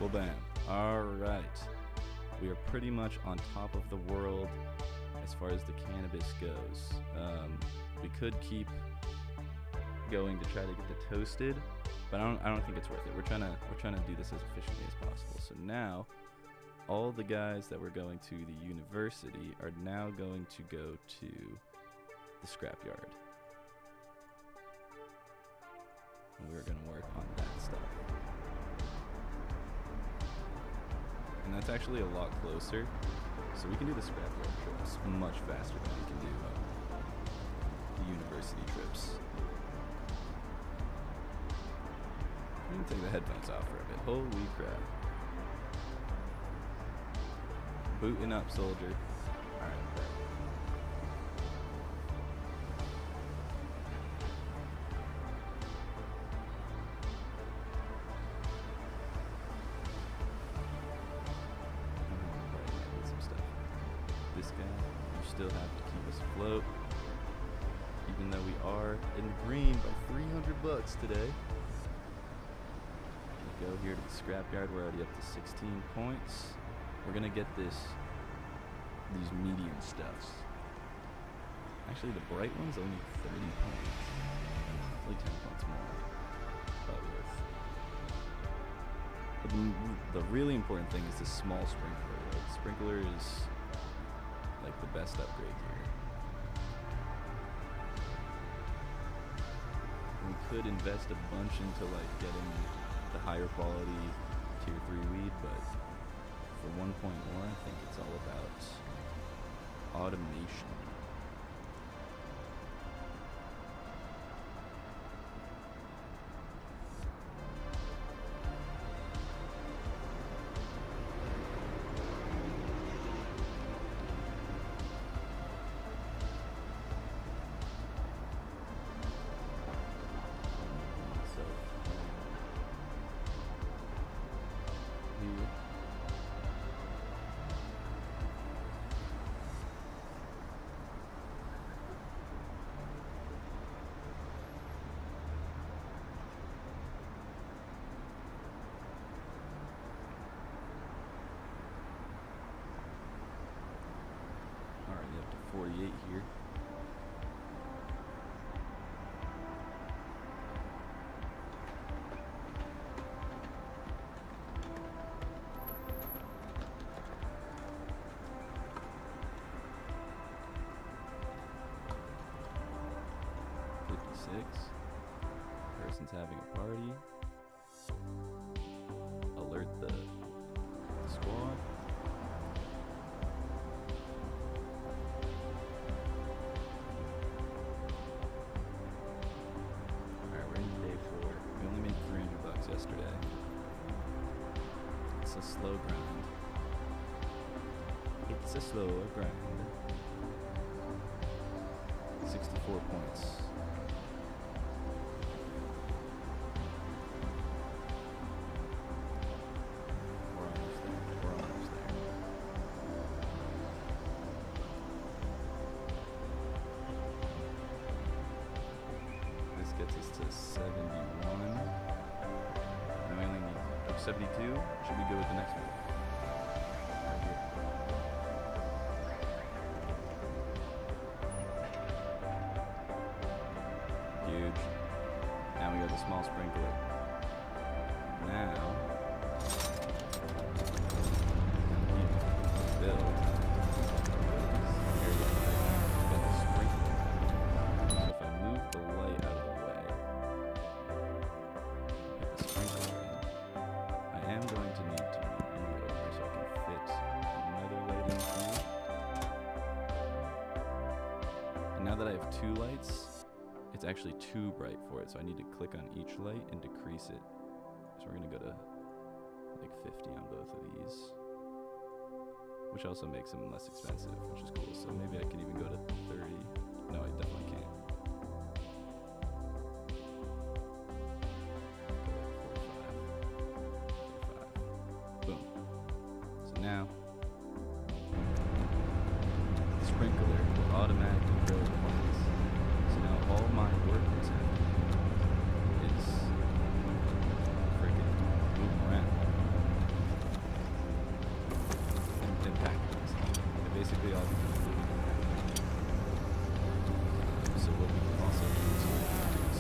A: Well, bam. Alright. We are pretty much on top of the world as far as the cannabis goes. We could keep going to try to get the toasted, but I don't think it's worth it. We're trying to do this as efficiently as possible. So now all the guys that were going to the university are now going to go to the scrapyard. We're going to work on that stuff. And that's actually a lot closer. So we can do the scrapyard trips much faster than we can do the university trips. I'm going to take the headphones off for a bit. Holy crap. Booting up, soldier. Alright, bet. This guy, you still have to keep us afloat, even though we are in the green by $300 today. We go here to the scrapyard. We're already up to 16 points. We're gonna get these medium stuffs. Actually, the bright one's only 30 points. Only 10 points more. But worth. The really important thing is the small sprinkler. The sprinkler is like the best upgrade here. We could invest a bunch into like getting the higher quality tier 3 weed, but for 1.1 I think it's all about automation. 38 here. Person's having a party. Alert the squad. Alright, we're in day 4. We only made $300 yesterday. It's a slow grind. It's a slow grind. 64 points. Gets us to 71. And we only need 72. Should we go with the next one? Right here. Huge. Now we got the small sprinkler. Now, build. Now that I have 2 lights, it's actually too bright for it, so I need to click on each light and decrease it. So we're gonna go to like 50 on both of these, which also makes them less expensive, which is cool. So maybe I could even go to 30. No, I definitely can't. Go like 45. Boom. So now, the sprinkler will automatically grow the points. So now all my work that's happening is freaking moving around and impacting this thing. They basically all become moving around. So what we can also do is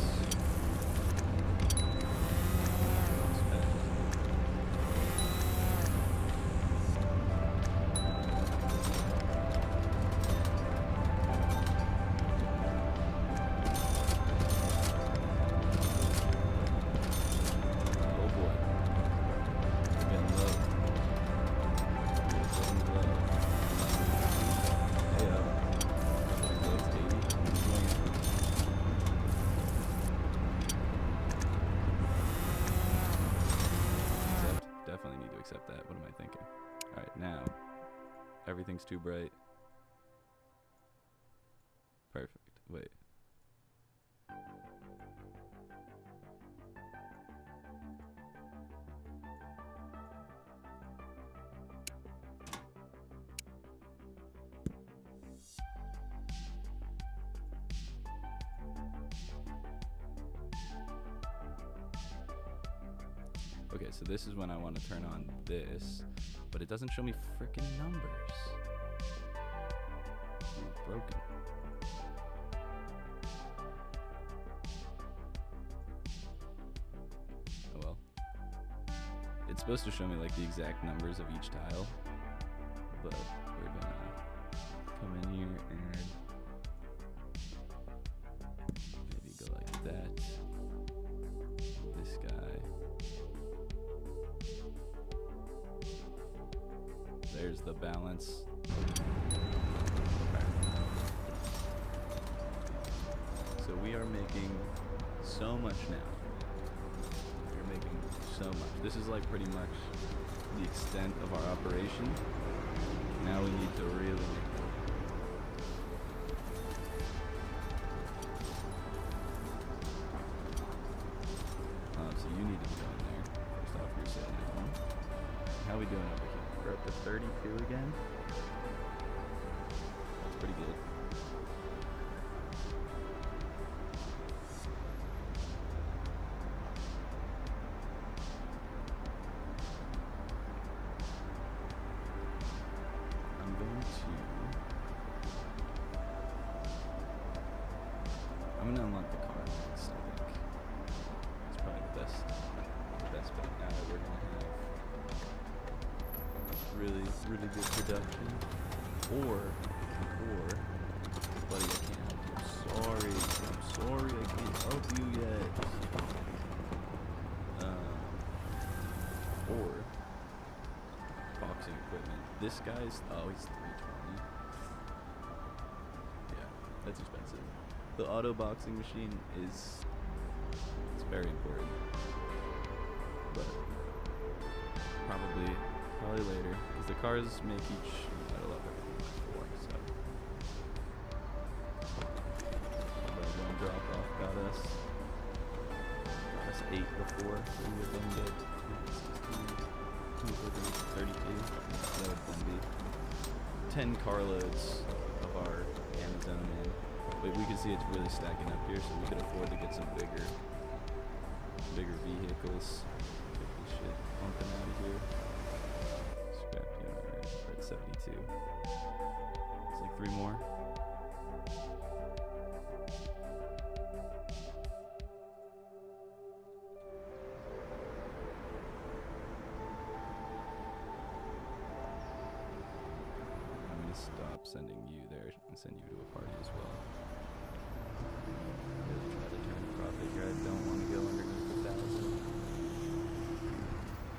A: definitely need to accept that. What am I thinking? Alright, now everything's too bright. Perfect. Wait. Okay, so this is when I want to turn on this, but it doesn't show me frickin' numbers. It's broken. Oh well. It's supposed to show me like the exact numbers of each tile, but we're gonna come in here and maybe go like that. This guy. There's the balance. Okay. So we are making so much now. We're making so much. This is like pretty much the extent of our operation. Now we need to really make more. So you need to go in there. First off, you're sitting at home. How are we doing over here? We're up to 32 again. That's pretty good. I'm going to really, really good production. Or, buddy, I can't help you. I'm sorry, I can't help you yet. Or boxing equipment. This guy's, he's 320. Yeah, that's expensive. The auto boxing machine it's very important. But probably later, because the cars make each model up everything before, so. But one drop off got us 8 before, so we would then get 16, 32. That would then be 10 carloads of our Amazon in. But we can see it's really stacking up here, so we could afford to get some bigger vehicles. Get this shit pumping out of here. Scrap unit, we're at 72. It's like 3 more. I'm gonna stop sending you there and send you to a party as well. Really try to turn a profit here. I don't want to go underneath 1,000.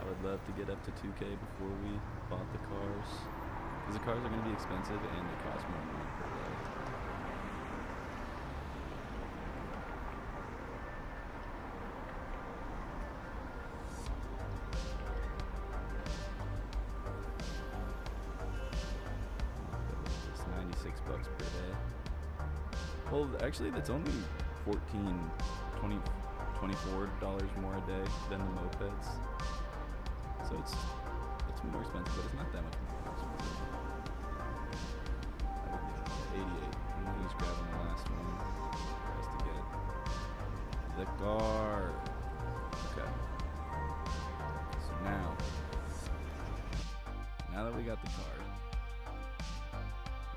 A: I would love to get up to 2K before we bought the cars, because the cars are going to be expensive and they cost more money per day. It's $96 per day. Well, actually, that's only $14, $20, $24 more a day than the mopeds. So it's more expensive, but it's not that much more expensive. I would get 88, and then he's grabbing the last one for us to get the car. Okay. So now that we got the car,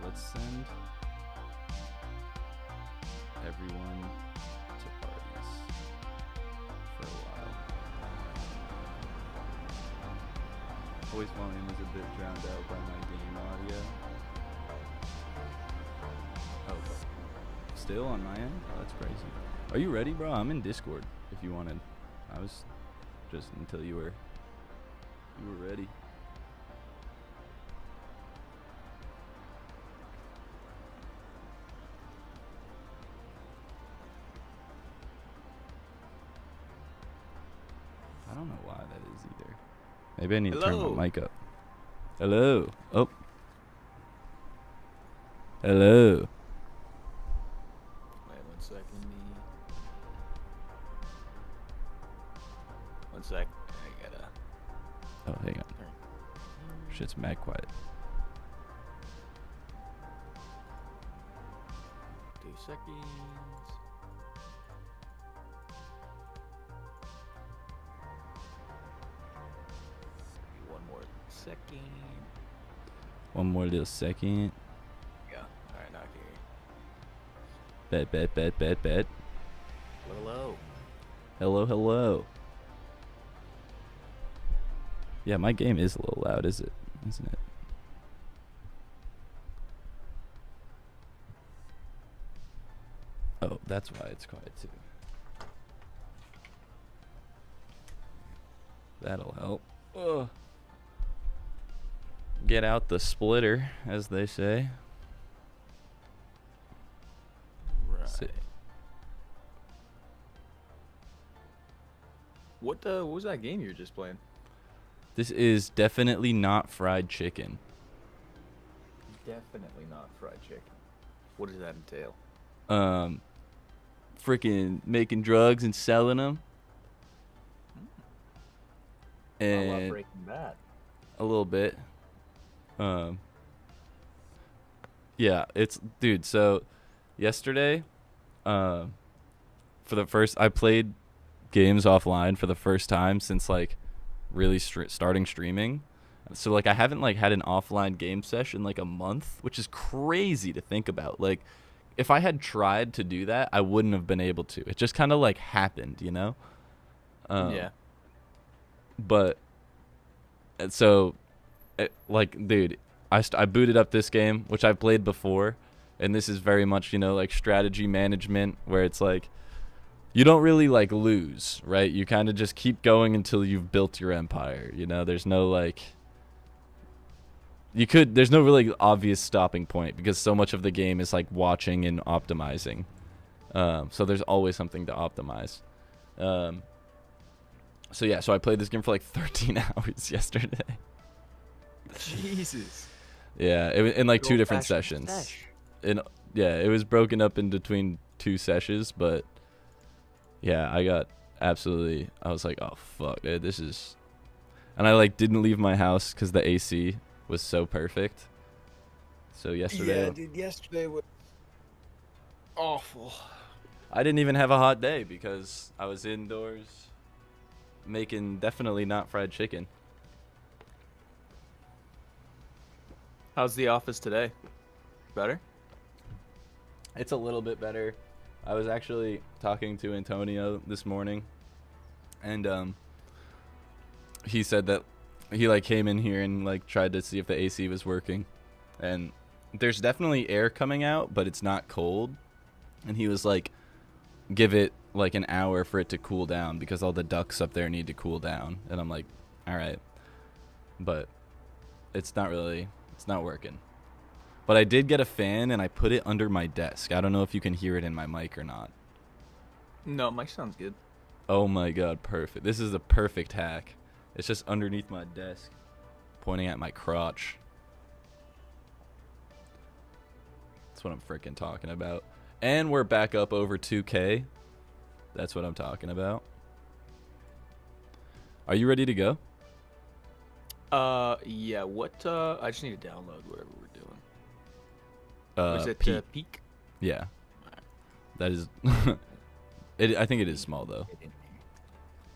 A: let's send everyone to parties for a while. Voice volume is a bit drowned out by my game audio. Oh, still on my end? Oh, that's crazy. Are you ready, bro? I'm in Discord if you wanted. I was just until you were ready. I don't know why that is either. Maybe I need to turn my mic up. Hello. Oh. Hello.
B: Wait 1 second. 1 sec. I gotta.
A: Oh, hang on. Shit's mad quiet.
B: 2 seconds. One more second.
A: One more little second.
B: Yeah. Alright, now I can hear you.
A: Bet.
B: Hello.
A: Hello. Yeah, my game is a little loud, isn't it? Oh, that's why it's quiet too. That'll help. Ugh. Get out the splitter, as they say.
B: Right.
A: Sit.
B: What was that game you were just playing?
A: This is definitely not fried chicken.
B: Definitely not fried chicken. What does that entail?
A: Freaking making drugs and selling them.
B: I love
A: And
B: Breaking Bad.
A: a little bit. Yeah, it's dude. So yesterday, I played games offline for the first time since like really starting streaming. So like I haven't like had an offline game session like a month, which is crazy to think about. Like if I had tried to do that, I wouldn't have been able to. It just kind of like happened, you know?
B: Yeah.
A: But so like, dude, I booted up this game, which I've played before, and this is very much, you know, like strategy management, where it's like you don't really like lose, right? You kind of just keep going until you've built your empire. You know, there's no like there's no really obvious stopping point because so much of the game is like watching and optimizing. So there's always something to optimize. So yeah, so I played this game for like 13 hours yesterday.
B: Jesus.
A: Yeah, in like
B: Good
A: 2 different
B: old-fashioned
A: sessions.
B: sesh.
A: Yeah, it was broken up in between 2 sessions, but yeah, I was like, oh fuck, dude, this is, and I like didn't leave my house because the AC was so perfect. So yesterday,
B: Yeah, dude. Yesterday was awful.
A: I didn't even have a hot day because I was indoors making definitely not fried chicken.
B: How's the office today? Better?
A: It's a little bit better. I was actually talking to Antonio this morning, and he said that he like came in here and like tried to see if the AC was working, and there's definitely air coming out, but it's not cold. And he was like, give it like an hour for it to cool down because all the ducts up there need to cool down. And I'm like, all right, but it's not working. But I did get a fan and I put it under my desk. I don't know if you can hear it in my mic or not.
B: No, my sounds good.
A: Oh my god, perfect. This is a perfect hack. It's just underneath my desk, pointing at my crotch. That's what I'm freaking talking about. And we're back up over 2K. That's what I'm talking about. Are you ready to go?
B: Yeah. What? I just need to download whatever we're doing. Was it
A: Pete.
B: Peak?
A: Yeah. That is. I think it is small though.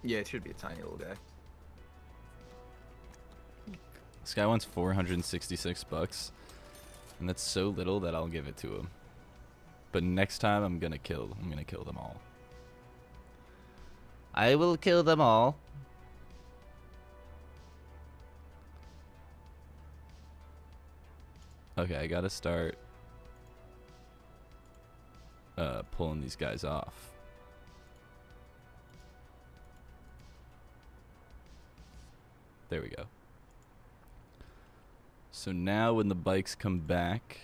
B: Yeah, it should be a tiny little guy.
A: This guy wants $466, and that's so little that I'll give it to him. But next time I'm gonna kill them all. I will kill them all. Okay, I gotta start pulling these guys off. There we go. So now when the bikes come back,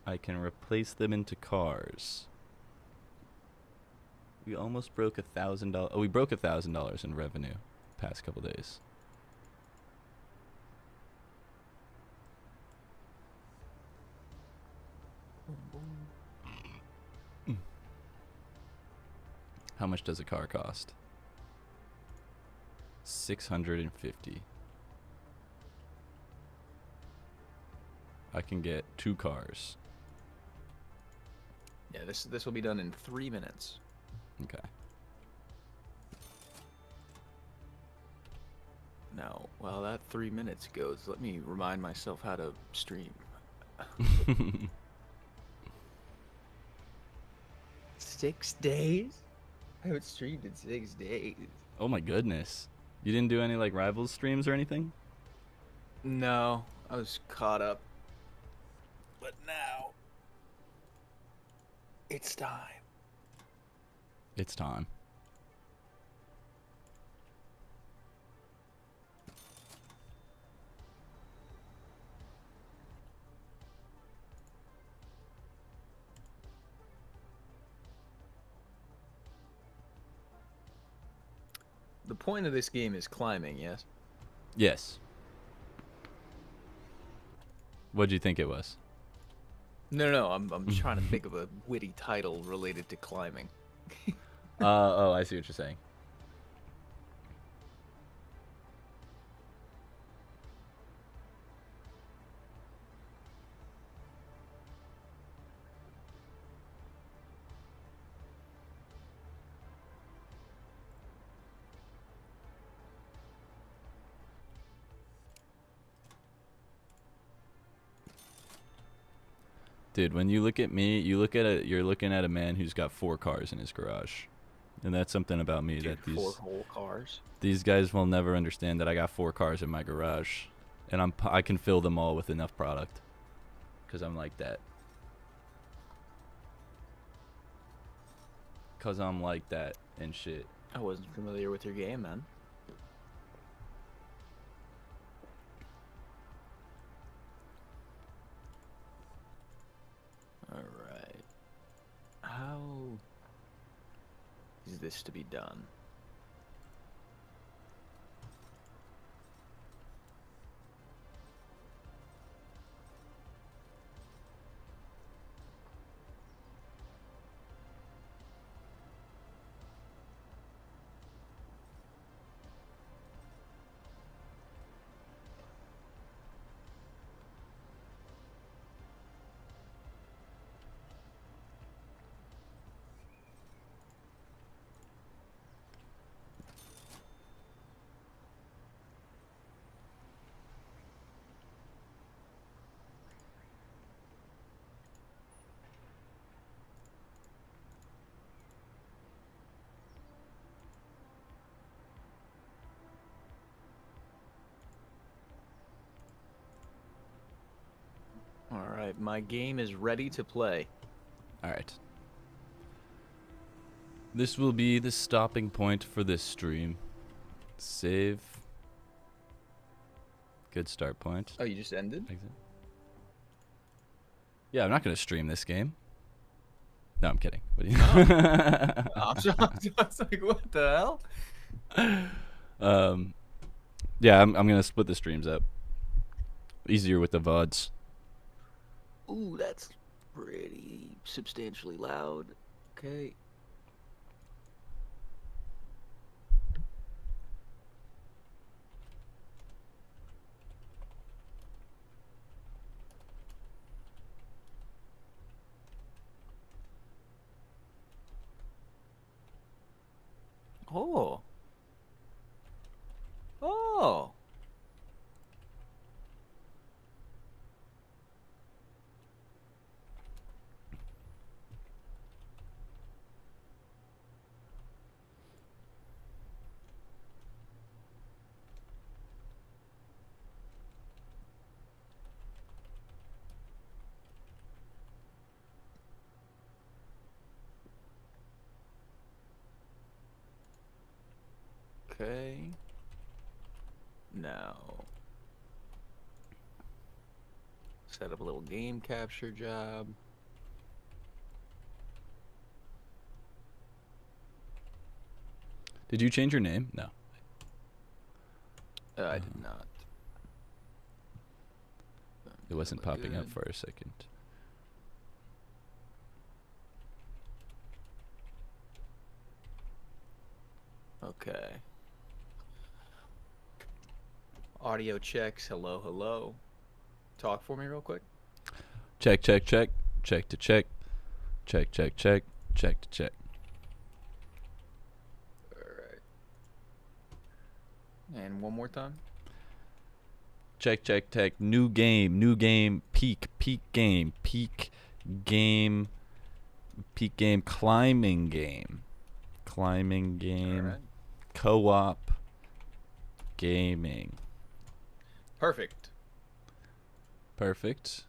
A: I can replace them into cars. We almost broke $1,000. Oh, we broke $1,000 in revenue past couple days. How much does a car cost? $650. I can get 2 cars.
B: Yeah, this will be done in 3 minutes.
A: Okay.
B: Now, while that 3 minutes goes, let me remind myself how to stream. 6 days? I haven't streamed in 6 days.
A: Oh my goodness. You didn't do any like Rivals streams or anything?
B: No, I was caught up. But now, it's time.
A: It's time.
B: The point of this game is climbing, yes?
A: Yes. What'd you think it was?
B: No, I'm trying to think of a witty title related to climbing.
A: Oh, I see what you're saying. Dude, when you look at me, you're looking at a man who's got 4 cars in his garage. And that's something about me
B: Dude,
A: that these
B: 4 whole cars.
A: these guys will never understand that I got 4 cars in my garage, and I can fill them all with enough product, cause I'm like that. Cause I'm like that and shit.
B: I wasn't familiar with your game, man. Alright. How is this to be done? Alright, my game is ready to play.
A: All right. This will be the stopping point for this stream. Save. Good start point.
B: Oh, you just ended?
A: Exit. Yeah, I'm not gonna stream this game. No, I'm kidding. What do you?
B: I'm shocked. I was like, what the hell?
A: Yeah, I'm gonna split the streams up. Easier with the VODs.
B: Ooh, that's pretty substantially loud. Okay. Oh. Oh. Okay. Now, set up a little game capture job.
A: Did you change your name? No.
B: I did not.
A: It wasn't
B: Look
A: popping up
B: good.
A: for a second.
B: Okay. Audio checks. Hello, hello. Talk for me real quick.
A: Check, check, check. Check to check. Check, check, check. Check to check.
B: All right. And one more time.
A: Check, check, check. New game, peak game, climbing game,
B: All right.
A: co-op gaming.
B: Perfect.
A: Perfect.